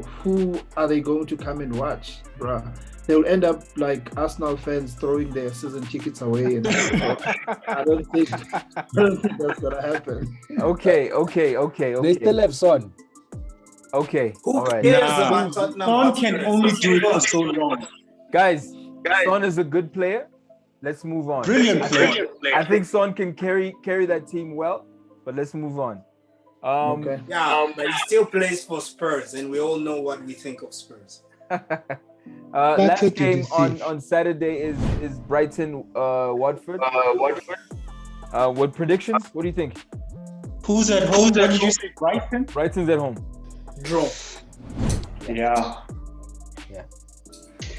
who are they going to come and watch, bruh? They'll end up like Arsenal fans throwing their season tickets away. And I don't think that's gonna happen. Okay. They still have Son. Okay. Who cares about Tottenham? Son can only do it for so long. Guys, Son is a good player. Let's move on. Brilliant player. I think Son can carry that team well, but let's move on. Okay. But he still plays for Spurs, and we all know what we think of Spurs. Last game on Saturday is Brighton Watford. What predictions? What do you think? Who's at home? Did you say Brighton? Brighton's at home. Draw. Yeah.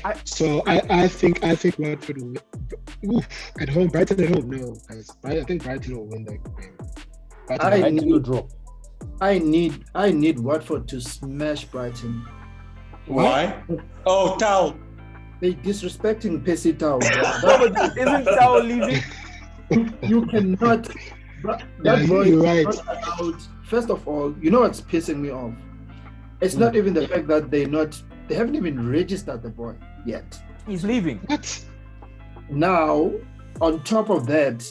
I think Watford will at home. Brighton at home. No, guys. I think Brighton will win that game. Brighton will draw. I need Watford to smash Brighton. Why? Oh, Tao. They disrespecting Percy Tao. Isn't Tao leaving? You cannot. That boy you're right. is not allowed. First of all, you know what's pissing me off? It's not even the fact that they haven't even registered the boy yet. He's leaving. What? Now, on top of that,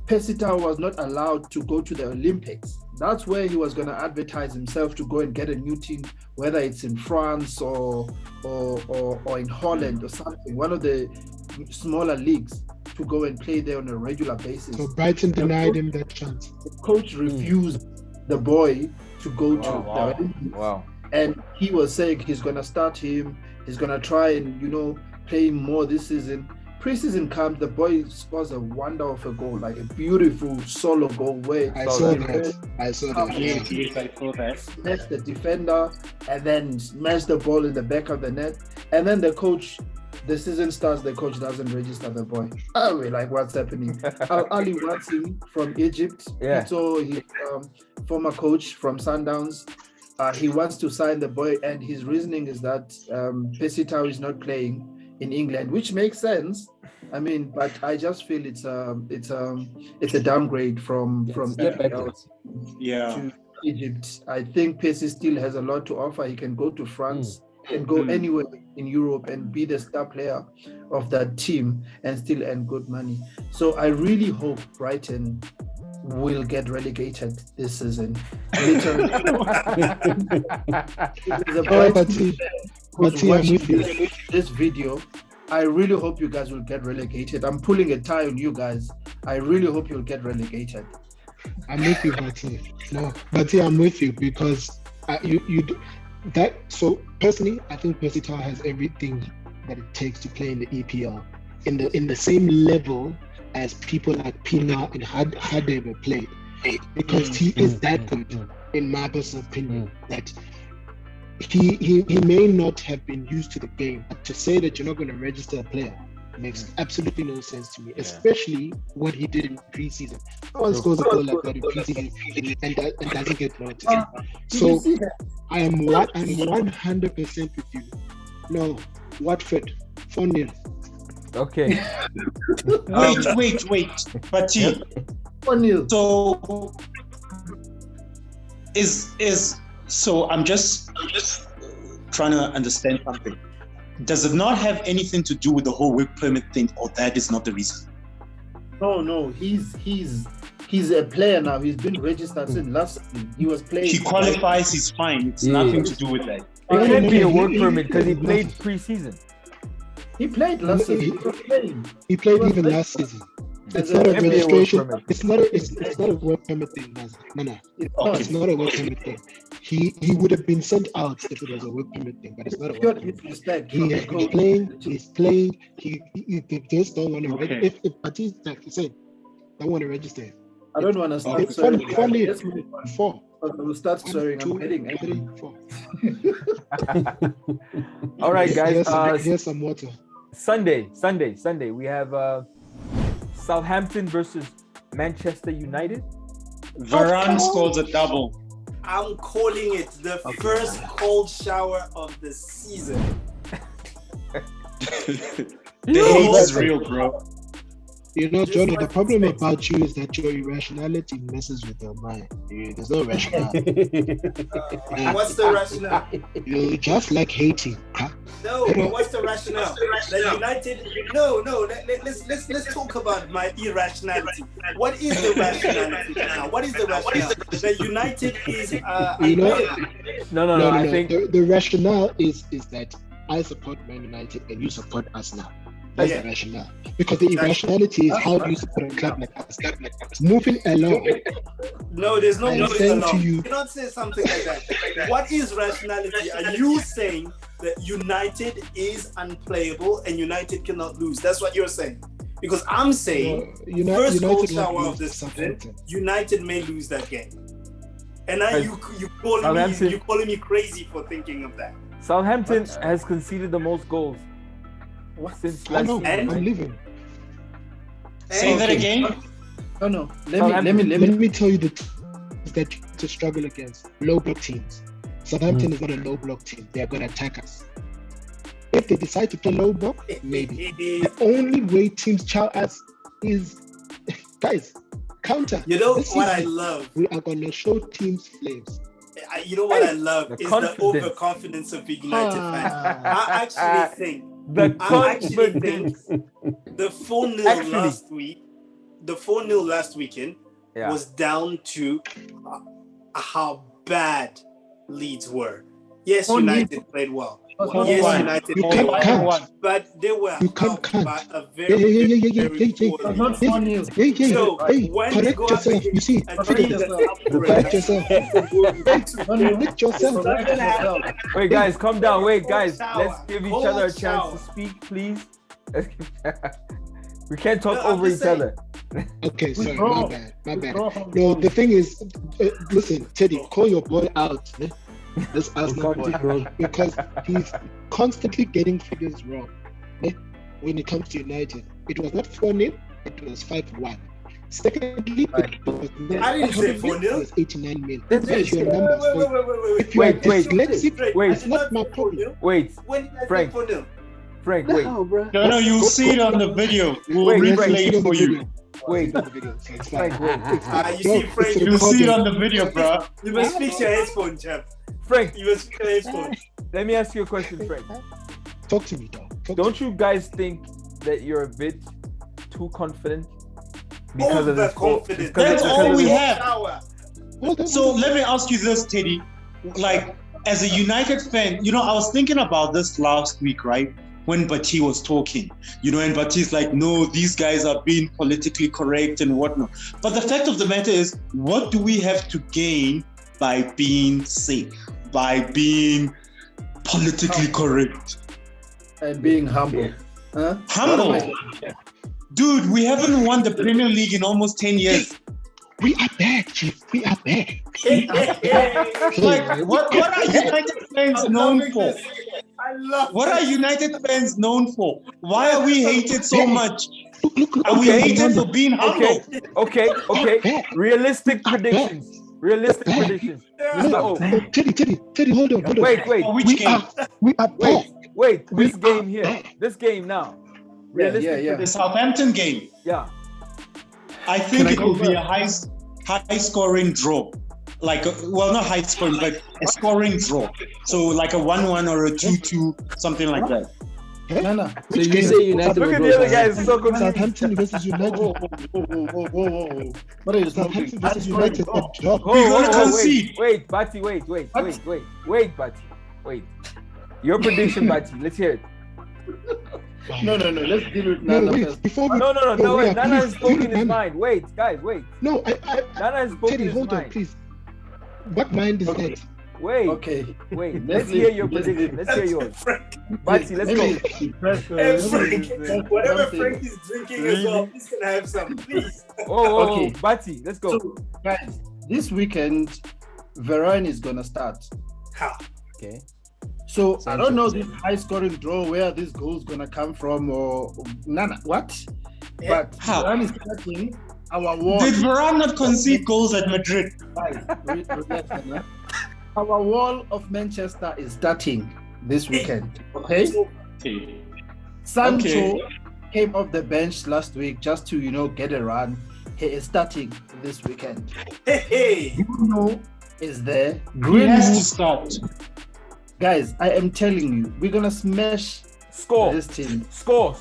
Percy Tau was not allowed to go to the Olympics. That's where he was going to advertise himself to go and get a new team, whether it's in France or in Holland or something, one of the smaller leagues, to go and play there on a regular basis. So Brighton denied him that chance. The coach refused the boy to go to the Olympics. Wow. And he was saying he's going to start him. He's going to try and, play more this season. Preseason comes, the boy scores a wonder of a goal, like a beautiful solo goal where I saw that. Yes, I saw that. smash the defender and then smash the ball in the back of the net. And then the season starts, the coach doesn't register the boy. We're like, what's happening? Ali Watson from Egypt, his former coach from Sundowns, he wants to sign the boy, and his reasoning is that Percy Tau is not playing in England, which makes sense. I mean, but I just feel it's a downgrade from EPL to Egypt. I think Percy still has a lot to offer. He can go to France and go anywhere in Europe and be the star player of that team and still earn good money. So I really hope Brighton will get relegated this season. Literally. Who's watching this video, I really hope you guys will get relegated. I'm pulling a tie on you guys. I really hope you'll get relegated. I'm with you, Bati. No, Bati, I'm with you because so personally, I think Percy Tau has everything that it takes to play in the EPL in the same level as people like Pina and Hadebe played, because he is that good, in my personal opinion, that he may not have been used to the game, but to say that you're not going to register a player makes absolutely no sense to me, especially what he did in preseason. No one scores a goal like that in preseason and doesn't get noticed. So I am 100% with you. No, Watford 4-0. Okay. Wait. But 4-0. So I'm just trying to understand something. Does it not have anything to do with the whole work permit thing, or that is not the reason? No, he's a player now. He's been registered since last season. He was playing. He qualifies, he's fine. It's nothing to do with that. It can't be a work permit because he played preseason. He played last season. He played even last season. It's not a registration. It's not a work permit thing. No. It's not a work permit thing. He would have been sent out if it was a work permit thing, but it's not a work permit thing. He has been playing. He's playing. He just don't want to register. If Baptiste, like you said, don't want to register. I don't want to start swearing. Four. We'll start swearing. I'm heading. 4. All right, guys. Here's some water. Sunday. We have Southampton versus Manchester United. Varane scores a double. I'm calling it the first cold shower of the season. The hate is real, bro. You know, Jordan, the problem about you is that your irrationality messes with your mind. There's no rationale. What's the rationale? You just like hating. Huh? No, but what's the rationale? The United. No. Let's talk about my irrationality. What is the rationality now? What is the rationale? The United is. No. I think the rationale is that I support Man United and you support us now. That's the rationale. Because the irrationality is how do you support a club like us? Moving along. No, there's no moving along. You cannot say something like that. What is rationality? Are you saying that United is unplayable and United cannot lose? That's what you're saying. Because I'm saying first cold shower of the season, United may lose that game. And now you calling me crazy for thinking of that. Southampton has conceded the most goals. Since last season. I'm leaving. Say that again. No. Let me tell you that to struggle against low block teams. Southampton is not a low block team. They are going to attack us. If they decide to play low block, maybe. The only way teams chow us is, guys, counter. You know what I love? We are going to show teams flames. You know what I love is the overconfidence of the United fans. I actually think the 4-0 last weekend was down to how bad Leeds were. Yes, United played well. Yes, United played well. But they were out by a very poor lead. So when they go up against a team that's Wait, guys, calm down. Wait, guys, let's give each other a chance to speak, please. We can't talk over each other. Okay, sorry, my bad. No, the thing is, listen, Teddy, call your boy out. This Arsenal boy, because he's constantly getting figures wrong. When it comes to United, it was not 4-0, it was 5-1. Secondly, I didn't say 4-0. It was 89 million. That's your numbers. Wait. That's not my problem. Wait, Frank. Frank, wait. No, you'll see it on the video. We'll replay it for you. Wait, Frank, you see, Frank, you'll see it on the video, bro. You must fix your headphone, chap. Frank, you must fix your headphone. Let me ask you a question, Frank. Talk to me, dog. Don't you guys think that you're a bit too confident? because of this Overconfident. That's all we have. Shower. So let me ask you this, Teddy. Like, as a United fan, I was thinking about this last week, right? When Bati was talking, and Bati's like, no, these guys are being politically correct and whatnot. But the fact of the matter is, what do we have to gain by being safe, by being politically correct? And being humble. Huh? Humble. Dude, we haven't won the Premier League in almost 10 years. We are back, Chief. We are back. Like, what are United fans known for? I love What are United fans known for? Why are we hated so much? Look. Are we hated for being humble? Okay. Realistic predictions. Mr. O. Teddy, hold on. Wait. Which game? We are back. Wait. This game here. This game now. Realistic Yeah. The predictions. Southampton game. Yeah. I think Can I it will go be a high scoring draw. Like, not high scoring, but a scoring draw. So like a 1-1 or a 2-2, something like that. No. So you say United Look will at go the other for guys. So confused. Southampton versus United. Whoa. What are you Southampton smoking? versus United. Oh. Drop. We're gonna concede. Wait, Bati, wait, Bati. Wait. Your prediction, Bati. Let's hear it. No. Let's deal with No, Nana wait. first. Before we No, wait. yeah, Nana has please, spoken Nana. his mind. Wait, guys, wait. No, Nana has spoken Teddy, his hold on, mind. please. What mind is Okay. that? Wait. Okay. Wait. Let's Let's hear leave- your let's prediction. Let's hear yours. Frank. Bati, let's go. Hey, Frank. Whatever Frank is drinking as well, he's gonna have some, please. Oh, Okay. Bati, let's go. So, guys, this weekend, Varane is gonna start. How? Okay. So I don't know Sanchez. this high-scoring draw where this goal is gonna come from or Nana. What? Yeah. But How? Varane is starting. Our wall. Did Varane not concede goals at Madrid? Guys, relax, Nana. Our wall of Manchester is starting this weekend. Okay. Sancho came off the bench last week just to get a run. He is starting this weekend. Hey. Bruno is there. He has to Greenwood. start. Guys, I am telling you, we're gonna smash Score. this team. Score.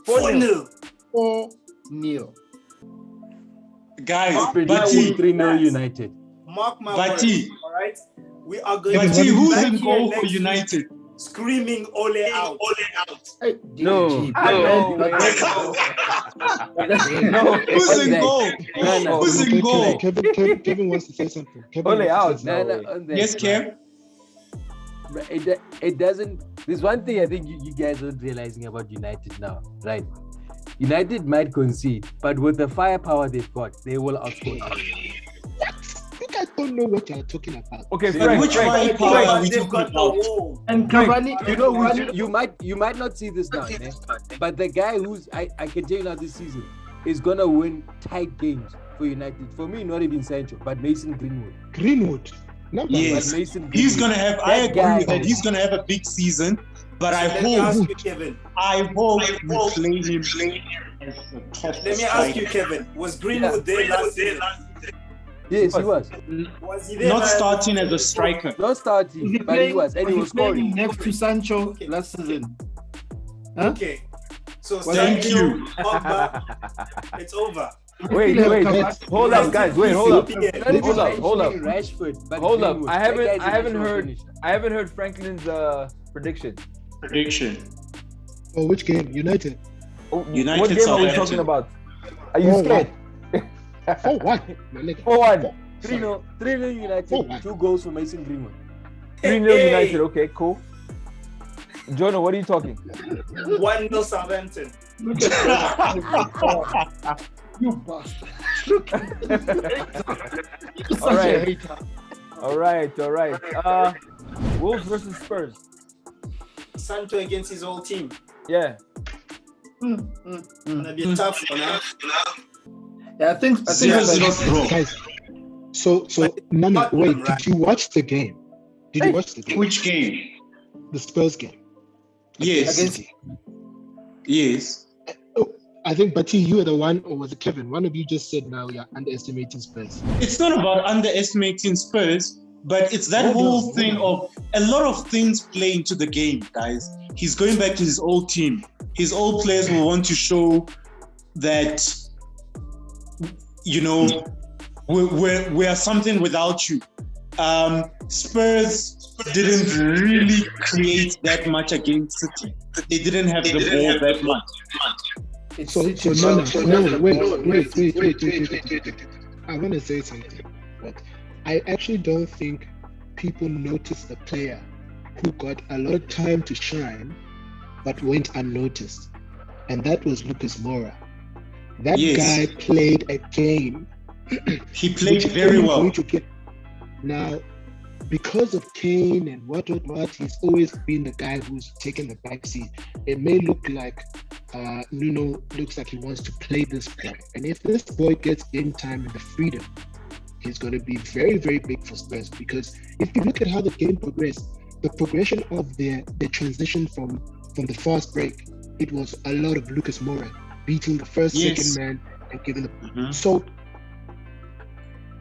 Four nil. 4-0. Guys, Prediction Bati, 3-0 United. Mark my Bati. words. All right. We are going Bati, to be who's back in here goal for next week United? screaming Ole out. Hey, No. DG, No. No. Who's in Okay. goal? No. Who's in goal? Kevin wants to say something. Kevin Ole wants to say out. something. No, on that, Yes, Kev? but it doesn't. There's one thing I think you guys aren't realizing about United now, right? United might concede, but with the firepower they've got, they will outscore. You guys don't know what you're talking about. Okay, But Frank. which Frank. firepower are we They've talking got the about? wall. And Cavani, You know, you might not see this now, eh? But the guy who's I can tell you now this season is gonna win tight games for United. For me, not even Sancho, but Mason Greenwood. Greenwood. Number Yes. But Mason He's Greenwood. gonna have. I That agree guy- with that. He's gonna have a big season, but I Let me ask hope you, Kevin. we play him as a top Let me ask you, Kevin. Was Greenwood there last season? Yes, he was. Was he there? not last starting season? as a striker. Not Is starting, he but he was, and he was playing scoring. next to Sancho Okay. last season. Huh? Okay. So Thank Sancho, you. Pogba, it's over. Wait. Hold up, guys. Wait, hold up. Not even Hold up, hold up. mentioning Rashford, but Hold up. Greenwood. I That haven't guy's a natural heard finisher. I haven't heard Franklin's prediction. Prediction. Oh, which game? United. Oh, United, what game are we Southampton. talking about? Are you Oh, scared? Oh, what? My nigga. 4-1. 3-0 United, Oh. 2 goals for Mason Greenwood. 3-0 United. Okay, cool. Jonah, what are you talking? 1-0 Southampton. Look at that. You bastard. Look at You're such Alright. a hater. All right. Wolves versus Spurs. Sancho against his old team. Yeah. Gonna be a tough one, huh? Yeah, I think 0-0 draw. Guys, so Nana, wait, did you watch the game? Did you watch the game? Which game? The Spurs game. Yes. Against- Yes. I think, Bati, you were the one, or was it Kevin? One of you just said now you're underestimating Spurs. It's not about underestimating Spurs. But it's that whole thing of a lot of things play into the game, guys. He's going back to his old team. His old players will want to show that, you know, we are something without you. Spurs didn't really create that much against City. They didn't have the ball that much. Wait. I want to say something, but I actually don't think people noticed the player who got a lot of time to shine but went unnoticed, and that was Lucas Moura. That guy played a game. He played very well. Now, because of Kane and what, he's always been the guy who's taken the backseat. It may look like Nuno looks like he wants to play this boy. And if this boy gets game time and the freedom, he's going to be very, very big for Spurs. Because if you look at how the game progressed, the progression of the transition from the fast break, it was a lot of Lucas Moura beating the first, second man and giving the... So,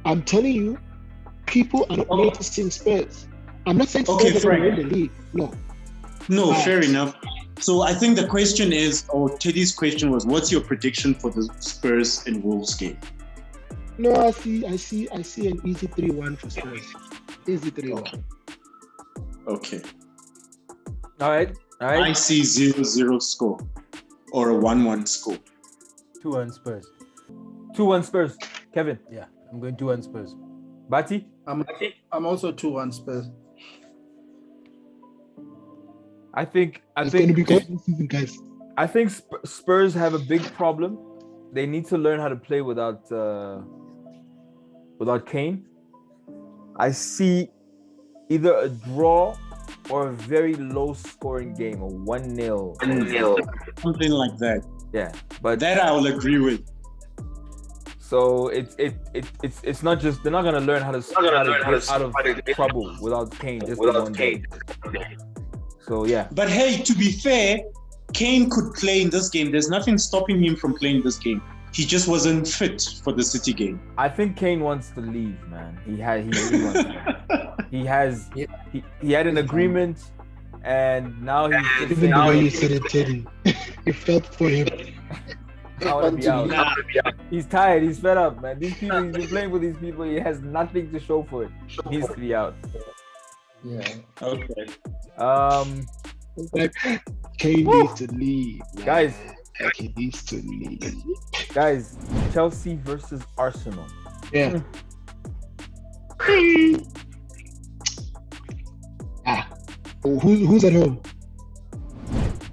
I'm telling you, people are not noticing Spurs. I'm not saying Spurs are in the league. No, fair enough. So I think the question is, or Teddy's question was, what's your prediction for the Spurs and Wolves game? No, I see an easy 3-1 for Spurs. Easy 3-1. Okay. All right. I see 0-0 score or a 1-1 score. 2-1 Spurs. 2-1 Spurs. Kevin. Yeah, I'm going 2-1 Spurs. Bati? I'm also 2-1 Spurs. I think going to be good season, guys. I think Spurs have a big problem. They need to learn how to play without Kane. I see either a draw or a very low scoring game, a 1-0. Something like that. Yeah, but that I will agree with. So it's not just, they're not gonna learn how to get out of trouble without Kane just in one game. So yeah. But hey, to be fair, Kane could play in this game. There's nothing stopping him from playing this game. He just wasn't fit for the City game. I think Kane wants to leave, man. He really wants to. He had an agreement, and now he's just saying, the way you said it, Teddy, it felt for him. I want to be out. He's tired. He's fed up, man. These people, he's been playing with these people. He has nothing to show for it. He needs to be out. Yeah. Okay. Like, Kane needs to leave, man. Guys. Like, he needs to leave. Guys, Chelsea versus Arsenal. Yeah. Who's at home?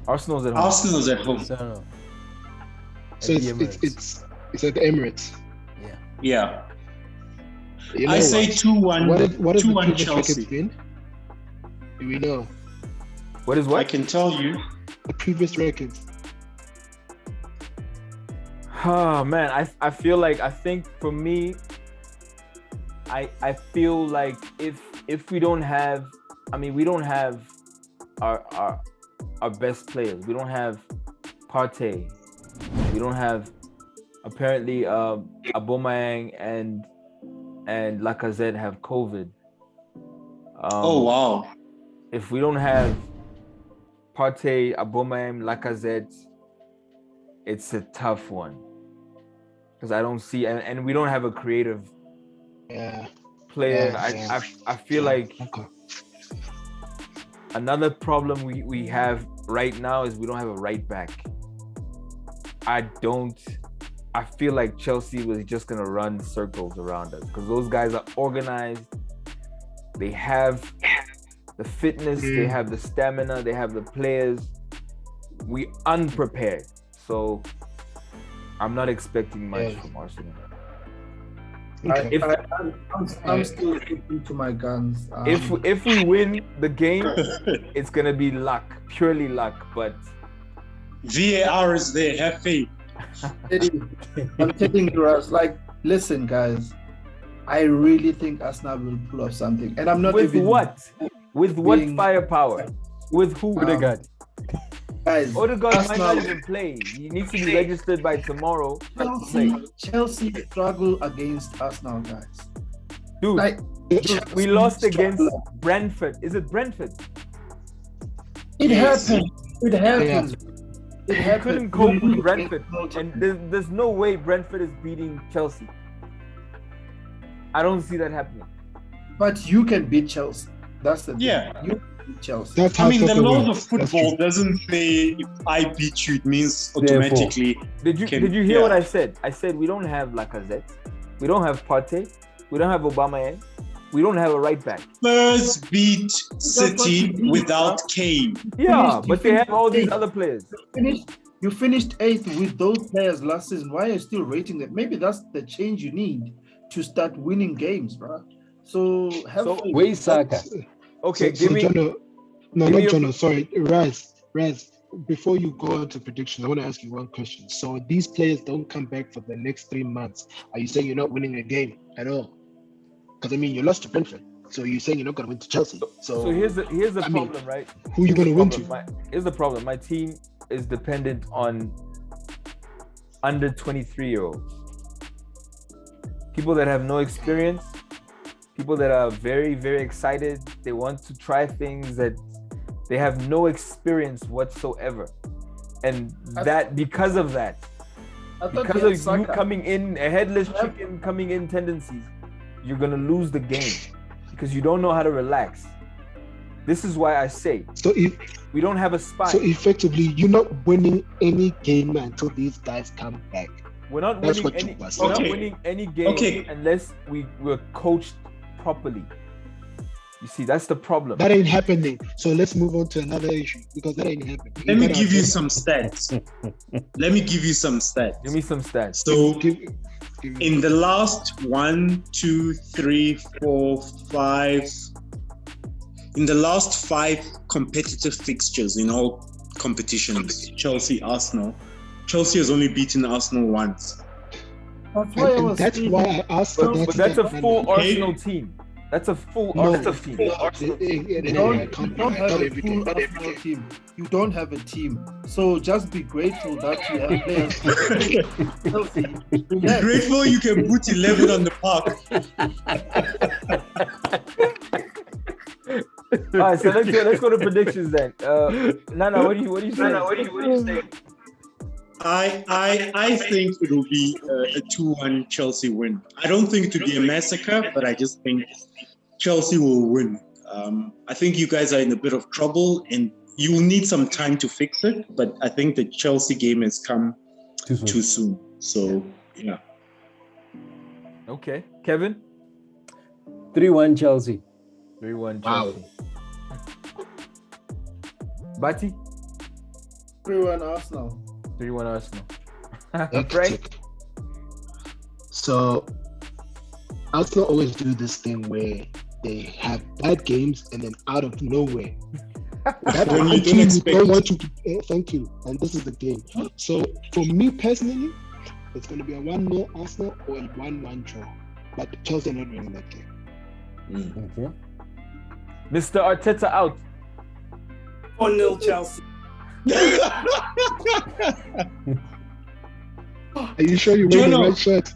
Arsenal's at home. Arsenal's at home. So it's at the Emirates. Yeah. You know I say 2-1. What is 2-1 the Chelsea. Been? Do we know? What is what? I can tell you. The previous records. Oh man, I think for me, I feel like if we don't have, we don't have our best players. We don't have Partey. We don't have, apparently Aubameyang and Lacazette have COVID. Oh wow! If we don't have Partey, Aubameyang, Lacazette, it's a tough one. Because I don't see, and we don't have a creative player. I feel like another problem we have right now is we don't have a right back. I feel like Chelsea was just gonna run circles around us because those guys are organized. They have the fitness, they have the stamina, they have the players. We unprepared, so I'm not expecting much from Arsenal. I'm still sticking to my guns. If we win the game, it's gonna be luck, purely luck. But VAR is there. Have faith. I'm telling you, Russ. Like, listen, guys. I really think Arsenal will pull off something, and I'm not with even what? With what firepower? With who? Odegaard. Guys, Odegaard might not even play. He needs to be registered by tomorrow. Chelsea struggle against Arsenal, guys. Dude, like Dude, we lost against Brentford. Is it Brentford? It happens. It happens. We couldn't cope with Brentford, and there's no way Brentford is beating Chelsea. I don't see that happening. But you can beat Chelsea. That's the thing. Yeah. You can beat Chelsea. That's how the soccer laws of works. football doesn't say if I beat you, it means automatically. Did you hear what I said? I said we don't have Lacazette, we don't have Partey, we don't have Aubameyang, we don't have a right back. Spurs beat City without Kane. Yeah, but they have all these other players. You finished 8th with those players last season. Why are you still rating them? Maybe that's the change you need to start winning games, bro. So have faith. Way Saka. Okay, So, give me. Jono, no, give not me a- Jono. Sorry, Raz. Before you go on to predictions, I want to ask you one question. So these players don't come back for the next 3 months. Are you saying you're not winning a game at all? Because I mean, you lost to Brentford, so you're saying you're not going to win to Chelsea. So here's the I mean, problem, right? Who are you going to win to? Here's the problem. My team is dependent on under 23-year-olds, people that have no experience, people that are very, very excited. They want to try things that they have no experience whatsoever, and because of that, because of you coming in a headless chicken, coming in tendencies, you're gonna lose the game because you don't know how to relax. This is why I say we don't have a spy. So effectively, you're not winning any game until these guys come back. We're not That's winning what any. you We're must not say. winning any game unless we're coached properly. You see, that's the problem. That ain't happening. So let's move on to another issue because that ain't happening. Let me give you some stats. Give me some stats. So Give in the last 1, 2, 3, 4, 5, in the last 5 competitive fixtures in all competitions, Chelsea, Arsenal, Chelsea has only beaten Arsenal once. That's why I asked for that. But that's a full Okay. Arsenal team. That's a full No, Arsenal team. You don't have a full Arsenal team. You don't have a team. So just be grateful that you have players. Yes. Grateful you can put 11 on the park. All right, so let's go to predictions then. Nana, what do you say? I think it will be a 2-1 Chelsea win. I don't think it will be a massacre, but I just think Chelsea will win. I think you guys are in a bit of trouble and you will need some time to fix it, but I think the Chelsea game has come too soon. So, yeah. Okay, Kevin. 3-1 Chelsea. 3-1 Chelsea. Bati. 3-1 Arsenal. 3-1 Arsenal. Hectic. Frank. So Arsenal always do this thing where they have bad games and then out of nowhere. That When one you team don't expect don't it. want you to thank you. And this is the game. So for me personally, it's going to be a 1-0 Arsenal or a 1-1 draw. But Chelsea are not winning that game. Okay. Mr. Arteta out. 4-0 Chelsea. Are you sure you're wearing the Jono. right shirt?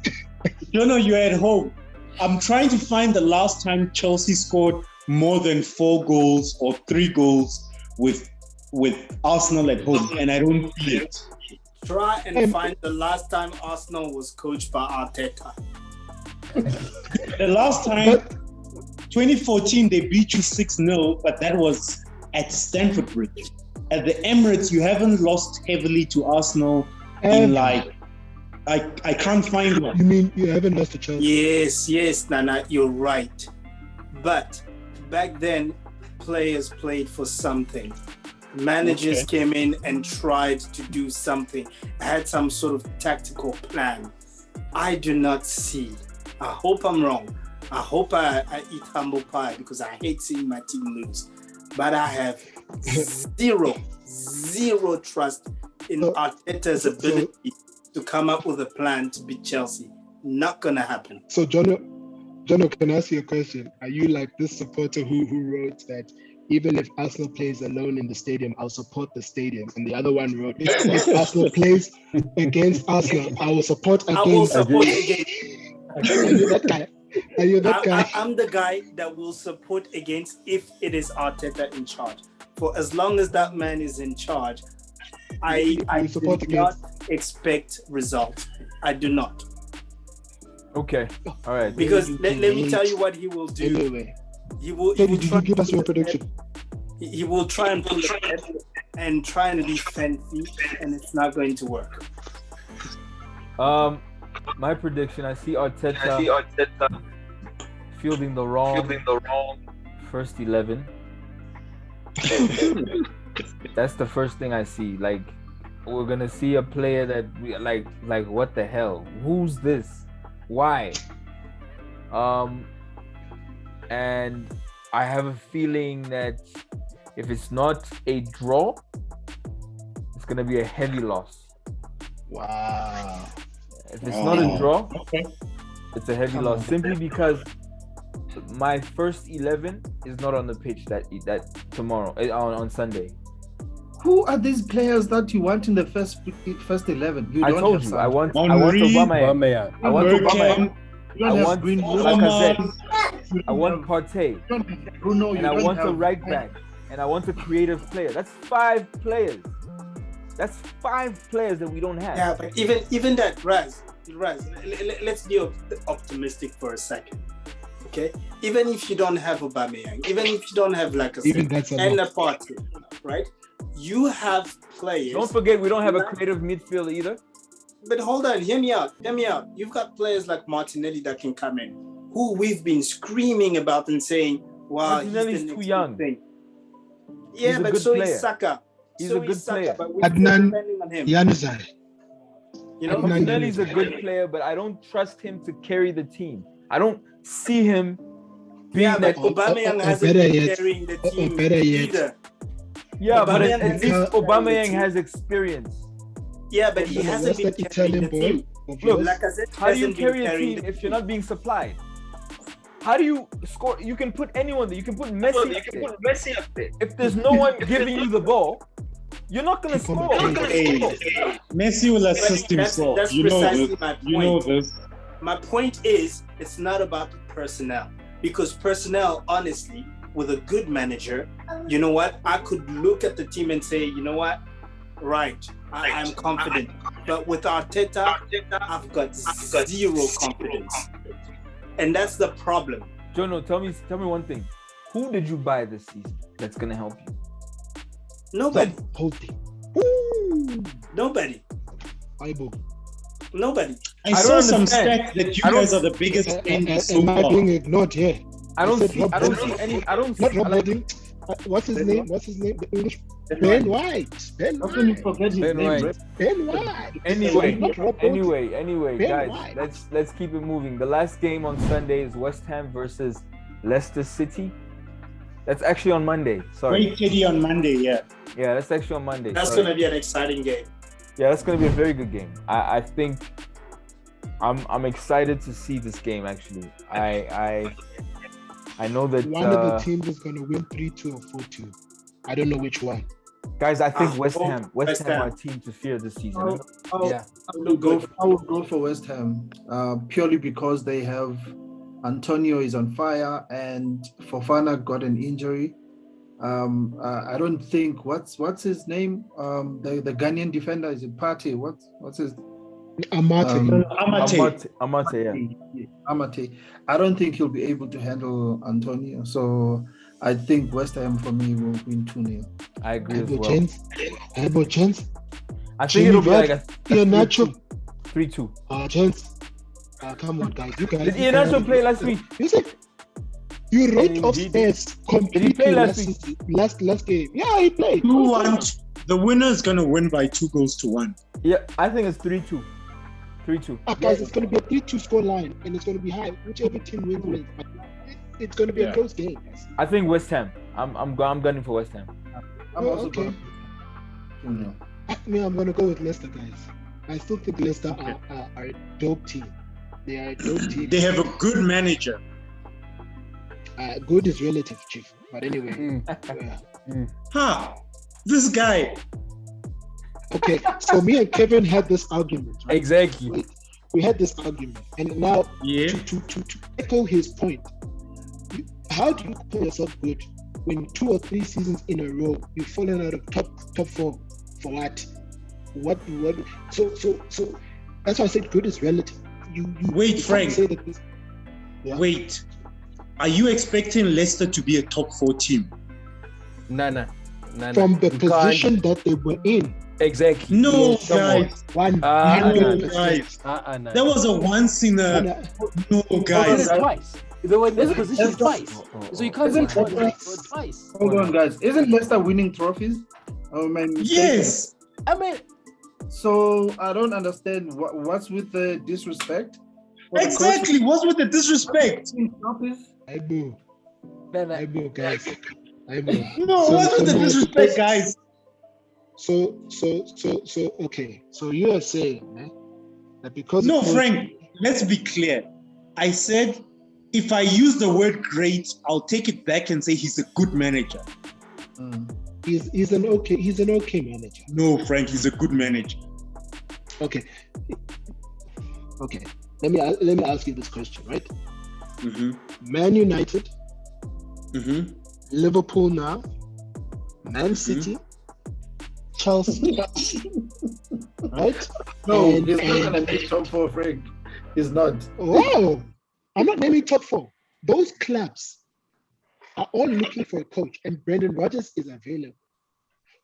No, you're at home. I'm trying to find the last time Chelsea scored more than 4 goals or 3 goals with Arsenal at home, and I don't see it. Try and find the last time Arsenal was coached by Arteta. The last time, 2014, they beat you 6-0, but that was at Stamford Bridge. At the Emirates, you haven't lost heavily to Arsenal in like, I can't find one. You mean you haven't lost to Chelsea? Yes, Nana, you're right. But back then, players played for something. Managers came in and tried to do something, had some sort of tactical plan. I do not see. I hope I'm wrong. I hope I eat humble pie because I hate seeing my team lose. But I have zero trust in Arteta's ability to come up with a plan to beat Chelsea. Not gonna happen. So, Jono, can I ask you a question? Are you like this supporter who wrote that even if Arsenal plays alone in the stadium, I'll support the stadium? And the other one wrote, if Arsenal plays against Arsenal, I will support against. I will support against. Are you that guy? Are you that guy? I'm the guy that will support against if it is Arteta in charge. For as long as that man is in charge, I support do not expect results. I do not. Okay. All right. Because let me tell you what he will do. Anyway, He will did you give us your prediction? He will try and pull a head and try and be fancy, and it's not going to work. My prediction: I see Arteta fielding the wrong first 11. That's the first thing I see. Like, we're gonna see a player that we like what the hell? Who's this? Why? And I have a feeling that if it's not a draw, it's gonna be a heavy loss. Wow. If it's not a draw, it's a heavy loss. Simply because my first 11 is not on the pitch that tomorrow on Sunday. Who are these players that you want in the first 11? I told you, I want Aubameyang. I want Aubameyang. I want Lacazette. I want Partey. Bruno, and I want a right back. And I want a creative player. That's 5 players. That's 5 players that we don't have. Yeah, but even that, Raz, let's be optimistic for a second. Okay? Even if you don't have Aubameyang, even if you don't have Lacazette and a Partey, right? You have players. Don't forget, we don't have a creative midfield either. But hold on, hear me out. You've got players like Martinelli that can come in, who we've been screaming about and saying, wow, Martinelli's too young. Thing. Yeah, but so is Saka. He's a good player. But we're depending on him. Januzaj. You know, Martinelli's a good player, but I don't trust him to carry the team. I don't see him being that. Aubameyang hasn't been carrying the team either. Yeah, but at least Aubameyang has experience. Yeah, but he hasn't been carrying the team. Look, how do you carry a team if you're not being supplied? How do you score? You can put anyone there. You can put Messi up there. If there's no one giving you the ball, you're not going to score. Messi will assist himself. That's you know precisely this. my point. You know this. My point is, it's not about personnel. Because personnel, honestly, with a good manager, you know what? I could look at the team and say, you know what? Right, I'm confident. But with Arteta, I've got zero confidence. And that's the problem. Jono, tell me one thing. Who did you buy this season that's going to help you? Nobody. Nobody. Nobody. I saw some stats that you guys are the biggest spenders so far. Am I being ignored here? I don't see any. What's his name? The English Ben White. How can you forget his name? Ben White. Anyway, guys, let's keep it moving. The last game on Sunday is West Ham versus Leicester City. That's actually on Monday. Sorry. Great City on Monday, yeah. Yeah, that's actually on Monday. That's going to be an exciting game. Yeah, that's going to be a very good game. I think I'm excited to see this game. Actually, I know that one of the teams is going to win 3-2 or 4-2. I don't know which one. Guys, I think West Ham are a team to fear this season. I would go for West Ham purely because they have Antonio is on fire and Fofana got an injury. I don't think what's his name? The Ghanaian defender, is it Partey? What's his Amate. Amate. I don't think he'll be able to handle Antonio. So I think West Ham for me will win 2-0. I agree as well. Chance? I think it'll be like a 3-2. 3-2. Chance. Come on, guys. You guys. Did Iheanacho play last week? You wrote upstairs completely. Did he play last week? Last game. Yeah, he played. 2-1. The winner is going to win by 2-1. Yeah, I think it's 3-2. 3-2. Guys, it's going to be a 3-2 score line, and it's going to be high. Whichever team wins. But it's going to be a close game. I think West Ham. I'm gunning for West Ham. I'm also okay. going. I'm going to go with Leicester, guys. I still think Leicester are a dope team. They are a dope team. They have a good manager. Good is relative, Chief. But anyway. This guy. Okay, so me and Kevin had this argument. Right? Exactly. we had this argument, and now Yeah. to echo his point, how do you call yourself good when 2 or 3 seasons in a row you've fallen out of top 4 for what? What? So that's why I said good is relative. You Wait, can't Frank. say that this, yeah. Wait, are you expecting Leicester to be a top 4 team? Nah. From the You position can't- that they were in. Exactly. No, Come on. guys. One. No, 100%. guys. Nah. That was a once in a Nah. no, guys. Twice. They were in this Isn't position Leicester- twice. So you can't say Isn't twice. Leicester- Twice. Hold on, guys. Isn't Leicester winning trophies? Oh man. Yes. I mean, So I don't understand what's with the disrespect. For the Exactly. What's with the disrespect? coach winning trophies? I move, nah. guys. I move. No, what's with the now, disrespect, guys? So, okay. So you are saying that because No, of coach- Frank, let's be clear. I said if I use the word great, I'll take it back and say he's a good manager. he's an okay manager. No, Frank, he's a good manager. Okay. Let me ask you this question, right? Mm-hmm. Man United, Mm-hmm. Liverpool now, Man City, Chelsea, right? No, And- he's not gonna make top 4, Frank. He's not. Oh, I'm not naming top 4. Those clubs are all looking for a coach, and Brendan Rodgers is available.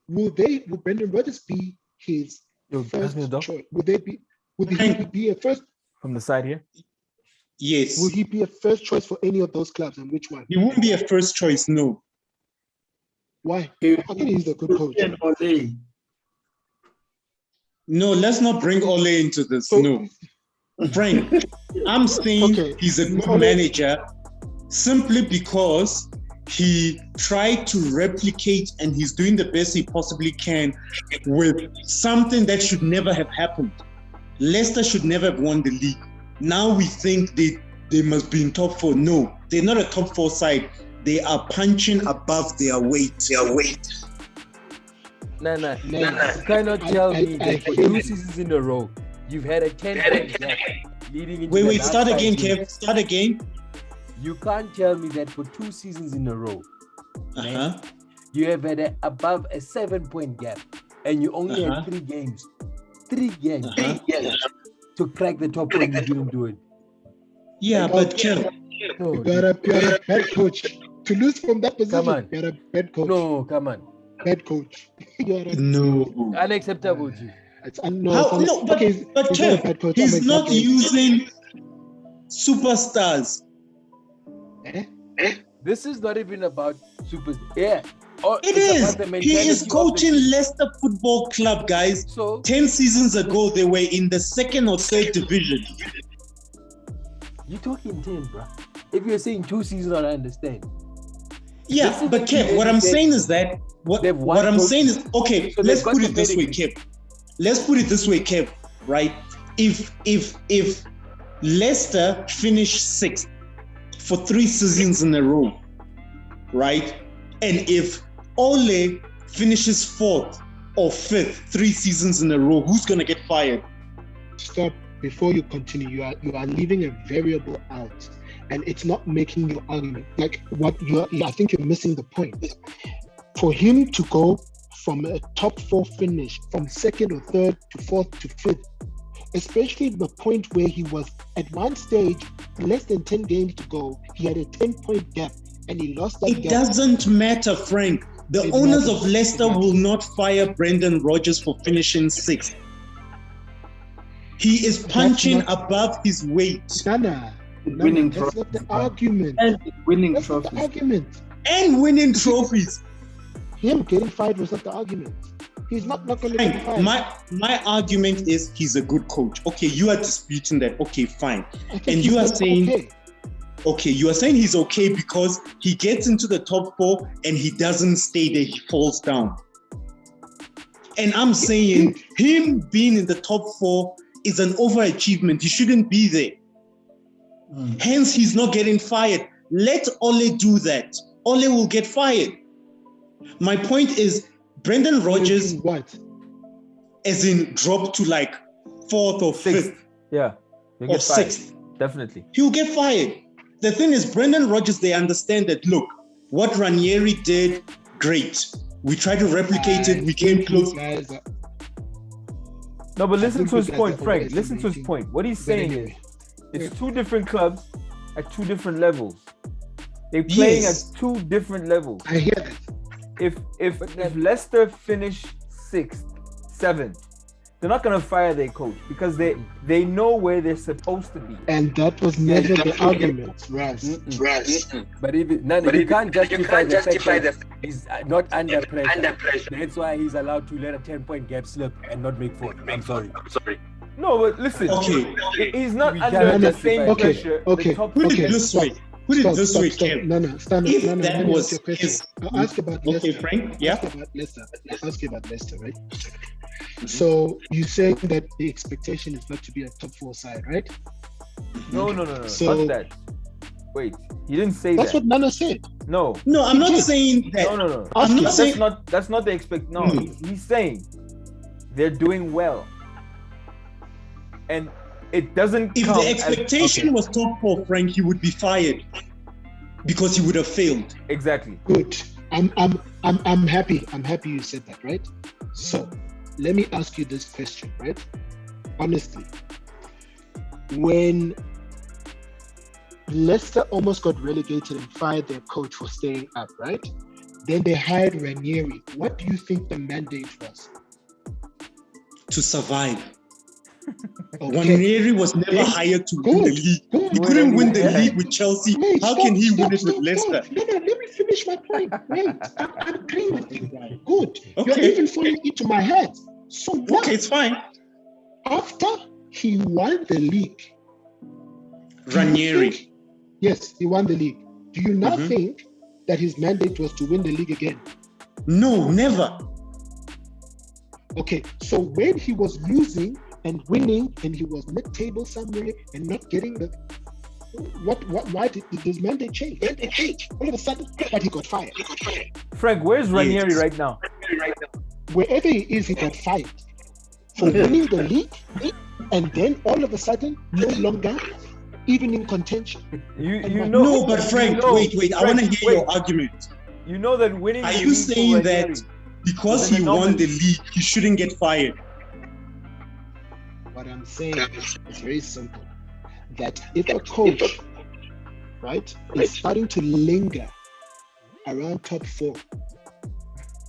Will Brendan Rodgers be his Yo, pass me the dog. choice? Would he be a first? From the side here. Yes. Will he be a first choice for any of those clubs, and which one? He won't be a first choice, no. Why? He- I think he's a good coach. And Ole. No, let's not bring Ole into this. So- No. Frank, I'm saying Okay. he's a good Ole- manager simply because he tried to replicate and he's doing the best he possibly can with something that should never have happened. Leicester should never have won the league. Now we think they must be in top 4. No, they're not a top 4 side. They are punching above their weight. Nah. No. You cannot tell me I that for hear 2 you. seasons in a row, you've had a 10-point gap leading into the Wait, last start 5 again, games. Kev. Start again. You can't tell me that for 2 seasons in a row, Uh-huh. you have had above a 7-point gap, and you only Uh-huh. had 3 games. 3 games Uh-huh. to crack the top 4, and you didn't do it. Yeah, but Kev, No, You got a bad coach. To lose from that position, Come on. you got a bad coach. no, come on. Bad coach. You got a- no. Unacceptable, G. No, but he's not a Kev, bad coach. he's I'm not exaggerating. using superstars. Eh? This is not even about super. Yeah. Or It it's is. about the He mentality is of the coaching team. Leicester Football Club, guys. So 10 seasons ago, they were in the 2nd or 3rd division. you're talking 10, bro. If you're saying 2 seasons, I understand. Yeah, This is but the Kev, team what that I'm said saying is that they've won what I'm both- saying is okay. So Let's they've got put the it this way, pedigree. Kev. Let's put it this way, Kev. Right? If Leicester finish 6th for 3 seasons in a row, right? And if Ole finishes 4th or 5th 3 seasons in a row, who's gonna get fired? Stop before you continue. You are leaving a variable out, and it's not making your argument. Like what I think you're missing the point. For him to go from a top 4 finish, from 2nd or 3rd to 4th to 5th, especially the point where he was at one stage, less than 10 games to go, he had a 10-point gap, and he lost that It gap. doesn't matter, Frank. The It owners matters. of Leicester It matters. will not fire Brendan Rodgers for finishing 6th. He is punching not- above his weight Nana, Winning that's not the trophies. argument. And winning That's not the trophies. argument. and winning trophies. Him getting fired was not the argument. He's not going to get Frank, fired. my argument is he's a good coach. Okay, you are disputing that. Okay, fine. I think and he's you are okay. saying- Okay, you are saying he's okay because he gets into the top 4 and he doesn't stay there, he falls down. And I'm saying him being in the top 4 is an overachievement. He shouldn't be there. Hence, he's not getting fired. Let Ole do that. Ole will get fired. My point is, Brendan Rodgers, What? as in, dropped to like 4th or 5th. 6th. Yeah. He'll or get fired. 6th. Definitely. He'll get fired. The thing is, Brendan Rodgers, they understand that, look, what Ranieri did, great. We tried to replicate it. We came close. Guys, No, but listen think to his you guys point, are Frank. Listen to his overestimating- point. What he's but saying anyway. is, it's two different clubs at two different levels. They're playing Yes. at two different levels. I hear that. If Leicester finish 6th, 7th, they're not gonna fire their coach because they know where they're supposed to be. And that was never the argument, Raz. But you can't justify the fact that he's not under pressure. That's why he's allowed to let a 10-point gap slip and not make 4. I'm sorry. No, but listen, Okay. he's not We under cannot the justify same it. pressure. Okay, the top Put okay. it this way. Put it this way, Kev. No, stand up. If No, that let me was ask you a question. his- I'll ask you about Leicester. Okay, Frank. Yeah. I'll ask you about Leicester, right? So you saying that the expectation is not to be a top 4 side, right? No, So- not that. Wait, he didn't say That's that. what Nana said. No, No, I'm not did. saying that. no. I'm not That's saying. not the expect. No, he's saying they're doing well, and it doesn't. If count the as- expectation was top 4, Frank, he would be fired because he would have failed. exactly. Good. I'm happy. I'm happy you said that, right? So let me ask you this question, right? Honestly, when Leicester almost got relegated and fired their coach for staying up, right? Then they hired Ranieri. What do you think the mandate was? To survive. Okay. Ranieri was never Good. hired to win the league. Good. He couldn't win the Yeah. league with Chelsea. Wait, How stop, can he stop, win it stop, with Leicester? stop. No, let me finish my point. Wait, I'm agreeing with you. Good. You're Okay. even falling into my head. So what? Okay, it's fine. After he won the league, do you Ranieri. think- Yes, he won the league. Do you not Mhm. think that his mandate was to win the league again? No, never. Okay, so when he was losing and winning, and he was mid-table somewhere and not getting the why did his mandate change? All of a sudden, but he got fired. Frank, where's Ranieri right now? Wherever he is, he got fired for winning the league, and then all of a sudden, no longer even in contention. You No, know. No, but Frank, you know- wait. I want to Frank, hear your argument. You know that winning. Are the you league for saying Ranieri- that because Within he the won numbers. the league, he shouldn't get fired? What I'm saying is it's very simple. That if a coach, right, is starting to linger around top 4,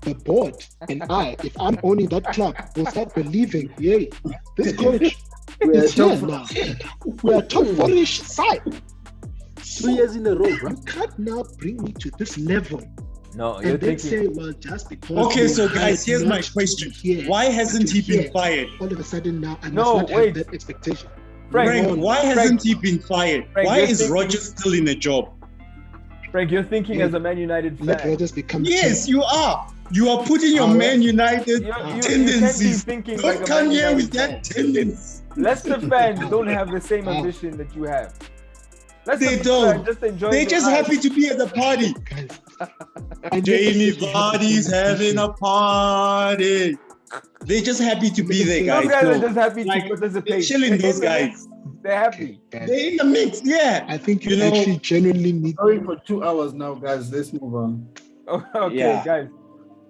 the board and I, if I'm owning that club, will start believing, yay, this coach is here now. We are top 4-ish side. 3 years in a row, bro. You can't now bring me to this level No, you're and then thinking. say, well, just because. Okay, you so hired guys, here's my not to question. here, Why hasn't to he been here, fired? all of a sudden now I No, must not wait. have that expectation. Frank, Frank, why hasn't he been fired? Frank, Why you're is thinking- Rodgers still in a job? Frank, you're thinking as a Man United fan. Let Rodgers become Yes, you are. You are putting your Alright. Man United You can't be tendencies. thinking Don't like a come Man here with United that tendency. fan. Leicester fans don't have the same ambition that you have. Leicester They fans don't. Just enjoy They're the just life. happy to be at the party. Guys, I never Jamie said you had Vardy's the having a party. They're just happy to be there, Those guys. guys are No. just happy Like, to participate. they're chilling, They're those in the guys. mix. They're happy. guys. They're in the mix, yeah. I think you You know- actually genuinely need. Sorry for 2 hours now, guys. Let's move on. Okay, Yeah. guys.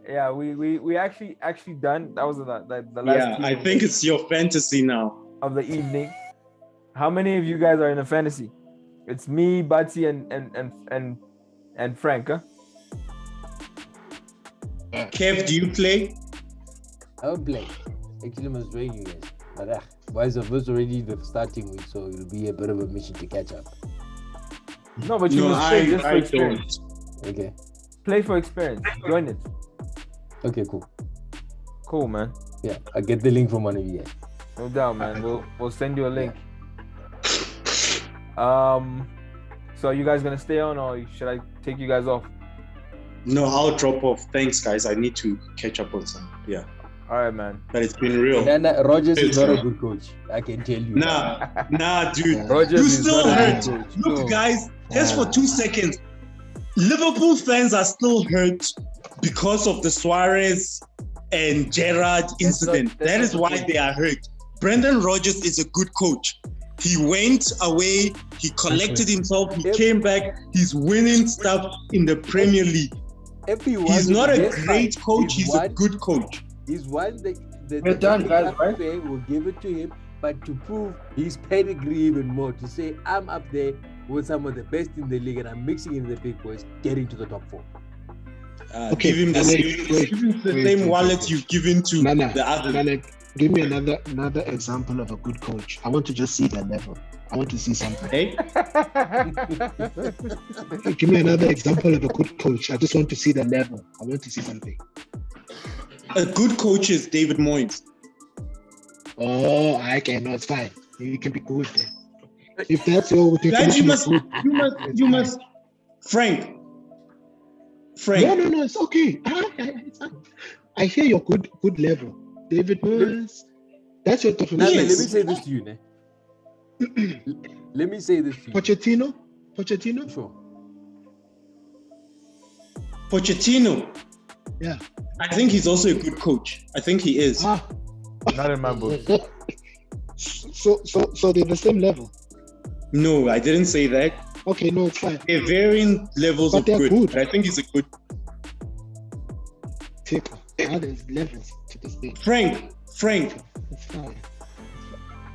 Yeah, we actually done. That was the last Yeah, team I think it's your fantasy now. of the evening. How many of you guys are in a fantasy? It's me, Batsy, and Frank, huh? Kev, do you play? I'll play. Actually, I must join you guys. But boys, it's already the starting week, so it'll be a bit of a mission to catch up. No, but you No, must play just for I experience. don't. Okay. Play for experience. Join it. Okay, cool. Cool, man. Yeah, I'll get the link from one of you guys. No doubt, man. We'll send you a link. So are you guys gonna stay on, or should I take you guys off? No, I'll drop off. Thanks, guys. I need to catch up on some. Yeah, All right, man. but it's been real. Rodgers is It's not a not. good coach. I can tell you. Nah, dude. Rodgers You is still not a hurt. good coach. Look, No. guys, just for 2 seconds. Liverpool fans are still hurt because of the Suarez and Gerrard incident. that's That not is the why thing. they are hurt. Brendan Rodgers is a good coach. He went away, he collected himself, he came back, he's winning stuff in the Premier League. He's not a great coach, he's a good coach. He's one that We're done, guys, right? We'll give it to him, but to prove his pedigree even more, to say I'm up there with some of the best in the league and I'm mixing in the big boys, getting to the top 4. Give him the same wallet you've given to the other. Nana, give me another example of a good coach. I want to just see that level. I want to see something. Hey? Give me another example of a good coach. I just want to see the level. I want to see something. A good coach is David Moyes. Oh, okay, no, it's fine. You can be good then. If that's your Guys, you must, Frank. No, it's okay. It's fine. I hear your good level. David Moyes, that's your definition. Let me say this to you, ne? Let me say this to you. Pochettino? Sure. Pochettino. Yeah. I think he's also a good coach. I think he is. Not in my book. So they're the same level. No, I didn't say that. Okay, no, it's fine. They're varying levels of good. But I think he's a good. There's levels to this thing. Frank. It's fine.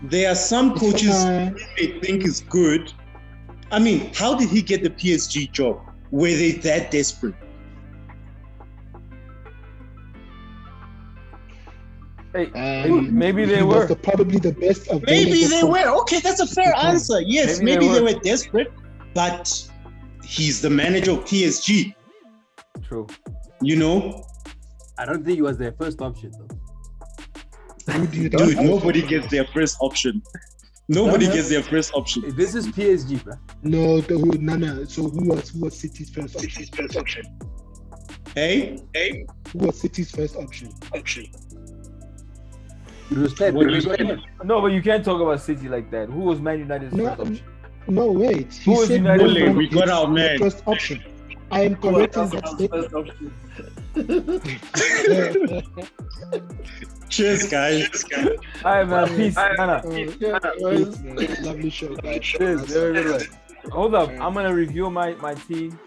There are some coaches they think is good. I mean, how did he get the PSG job? Were they that desperate? Hey, maybe they were. Probably the best of. Maybe they were. Okay, that's a fair answer. Yes, maybe they were desperate, but he's the manager of PSG. True. You know? I don't think he was their first option, though. Dude, nobody gets their first option. Nobody gets their first option. This is PSG, bro. No. So who was City's first option? Hey? Who was City's first option? It was Pep. No, but you can't talk about City like that. Who was Man United's first option? No, wait. Who was United? We got our man. First option. I am correct in that statement. Cheers, guys. All right, man. Peace. Lovely show, guys. Cheers. Very good. Hold up. I'm gonna review my team.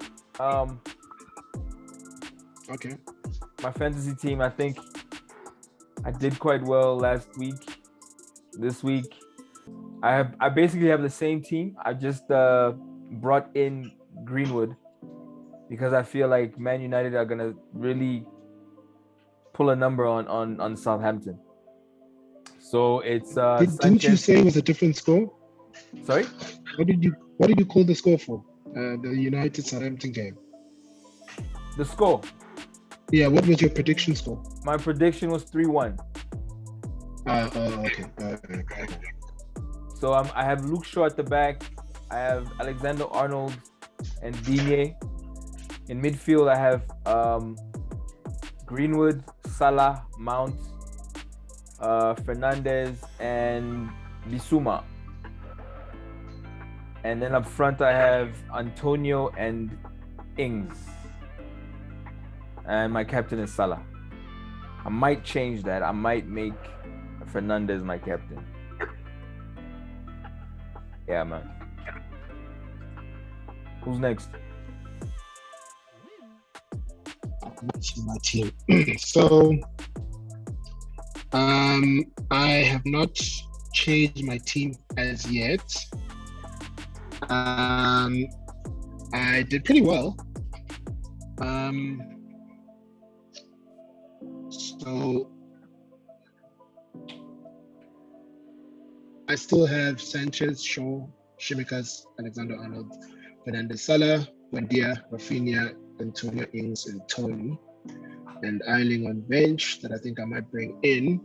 Okay. My fantasy team. I think I did quite well last week. This week, I basically have the same team. I just brought in Greenwood because I feel like Man United are gonna really pull a number on Southampton. So it's didn't you say it was a different score? Sorry? What did you call the score for? The United Southampton game. The score. Yeah, what was your prediction score? My prediction was 3-1. Okay. So I have Luke Shaw at the back. I have Alexander-Arnold and Digne. In midfield, I have Greenwood, Salah, Mount, Fernandes, and Bissouma. And then up front, I have Antonio and Ings. And my captain is Salah. I might change that. I might make Fernandes my captain. Yeah, man. Who's next? My team. So, I have not changed my team as yet. I did pretty well. So I still have Sanchez, Shaw, Shimikas, Alexander-Arnold, Fernandes, Salah, Buendia, Rafinha, Antonio, Ings, and Tony, and Eiling on bench that I think I might bring in.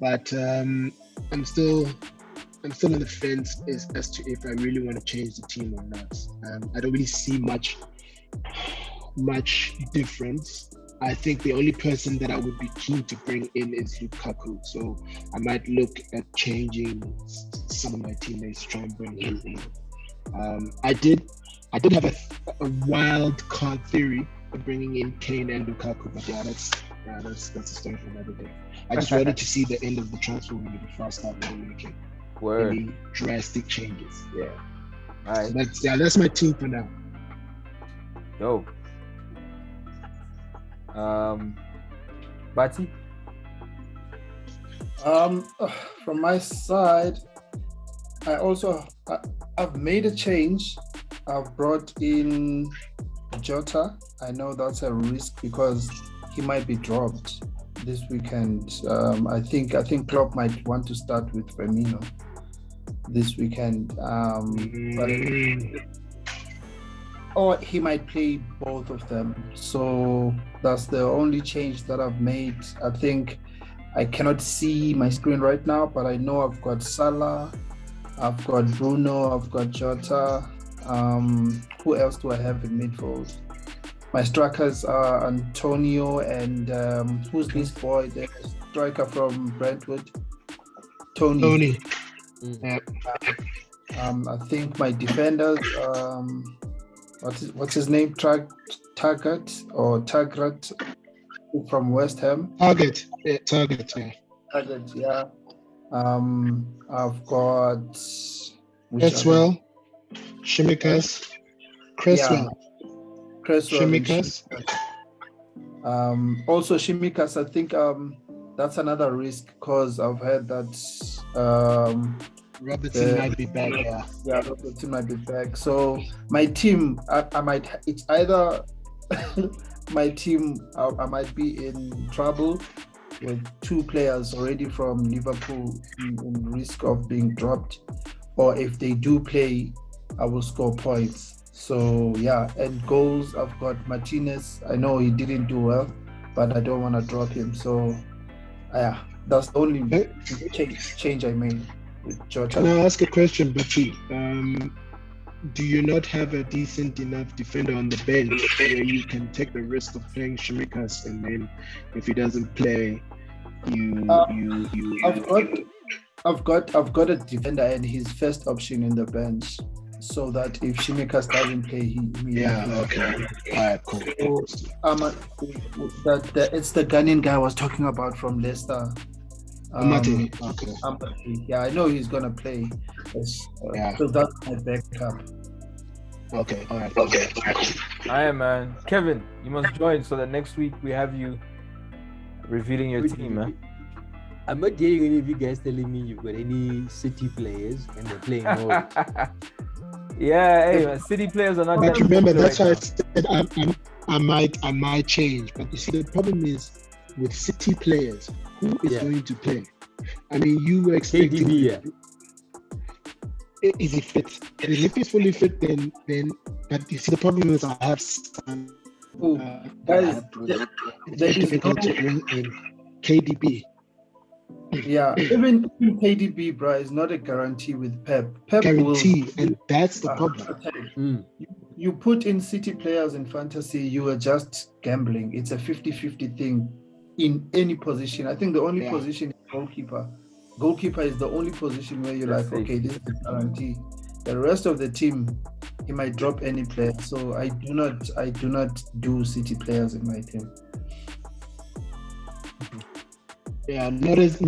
But I'm still on the fence as to if I really want to change the team or not. I don't really see much difference. I think the only person that I would be keen to bring in is Lukaku. So I might look at changing some of my teammates to try and bring him in. I did have a wild card theory of bringing in Kane and Lukaku, but that's a story for another day. I just wanted to see the end of the transfer window before I start making. Word. any drastic changes. Yeah. All right. That's my team for now. Dope. Bati? From my side, I've made a change. I've brought in Jota. I know that's a risk because he might be dropped this weekend. I think Klopp might want to start with Firmino this weekend. Or he might play both of them. So that's the only change that I've made. I think I cannot see my screen right now, but I know I've got Salah, I've got Bruno, I've got Jota. Who else do I have in midfield? My strikers are Antonio and who's this boy? The striker from Brentwood? Tony. Yeah. I think my defenders, what's his name? Taggart from West Ham. Target. Yeah. Taggart, yeah. I've got Cresswell, Shimikas, Cresswell. Shimikas. Also Shimikas, I think that's another risk because I've heard that Robertson might be back. Yeah, Robertson might be back. So my team, it's either my team, I might be in trouble with two players already from Liverpool in risk of being dropped, or if they do play, I will score points. So yeah, and goals, I've got Martinez. I know he didn't do well, but I don't want to drop him. So yeah, that's the only change I made with Jota. Can I ask a question, Bati? Do you not have a decent enough defender on the bench where you can take the risk of playing Shimikas, and then if he doesn't play, I've got a defender and his first option in the bench, so that if Shimikas doesn't play, he okay. All right, cool. So, it's the Ghanaian guy I was talking about from Leicester. Okay. Yeah, I know he's gonna play. So that's my backup. Okay. All right. All right, man. Kevin, you must join so that next week we have you revealing your team, man. I'm not hearing any of you guys telling me you've got any City players and they're playing more. Yeah, hey, man, City players are not. But remember, that's why I said I might change. But you see, the problem is with City players, who is going to play? I mean, you were expecting. KDB, Is he fit? And if he's fully fit, then. But you see, the problem is I have some. Guys, difficult to bring in KDB. Yeah, even KDB, bro, is not a guarantee with Pep. Guarantee, and that's the problem. You put in City players in fantasy, you are just gambling. It's a 50-50 thing in any position. I think the only position is goalkeeper. Goalkeeper is the only position where you're like, okay, this is a guarantee. The rest of the team, he might drop any player. So I do not do City players in my team. Yeah, not as a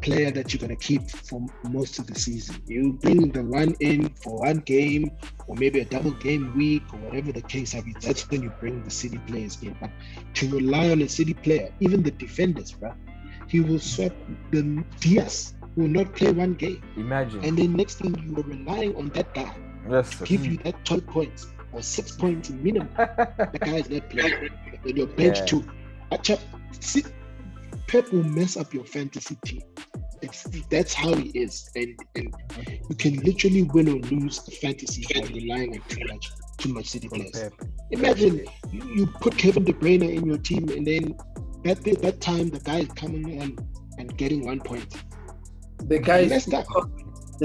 player that you're gonna keep for most of the season. You bring the one in for one game, or maybe a double game week, or whatever the case may be. That's when you bring the City players in. But to rely on a City player, even the defenders, bro, he will swap the Diaz, who will not play one game. Imagine. And then next thing you are relying on that guy to give you that 12 points or 6 points minimum. The guy is not playing. And your bench too. Pep will mess up your fantasy team. That's how he is, and you can literally win or lose a fantasy by relying on too much City players. Imagine you put Kevin De Bruyne in your team, and then that time the guy is coming in and getting 1 point. The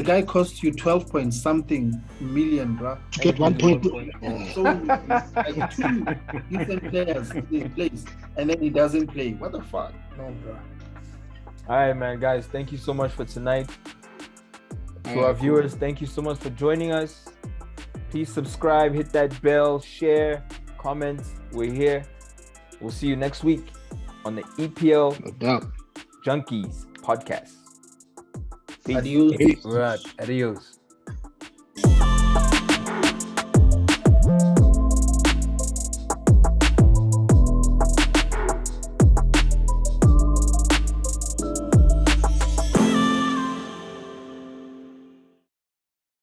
guy costs you 12 point something million, bro. To get 1 point. So like two decent players in place, and then he doesn't play. What the fuck? No, bro. All right, man, guys. Thank you so much for tonight. To our viewers, thank you so much for joining us. Please subscribe, hit that bell, share, comment. We're here. We'll see you next week on the EPL Junkies podcast. Peace. Adios. Right. Adios.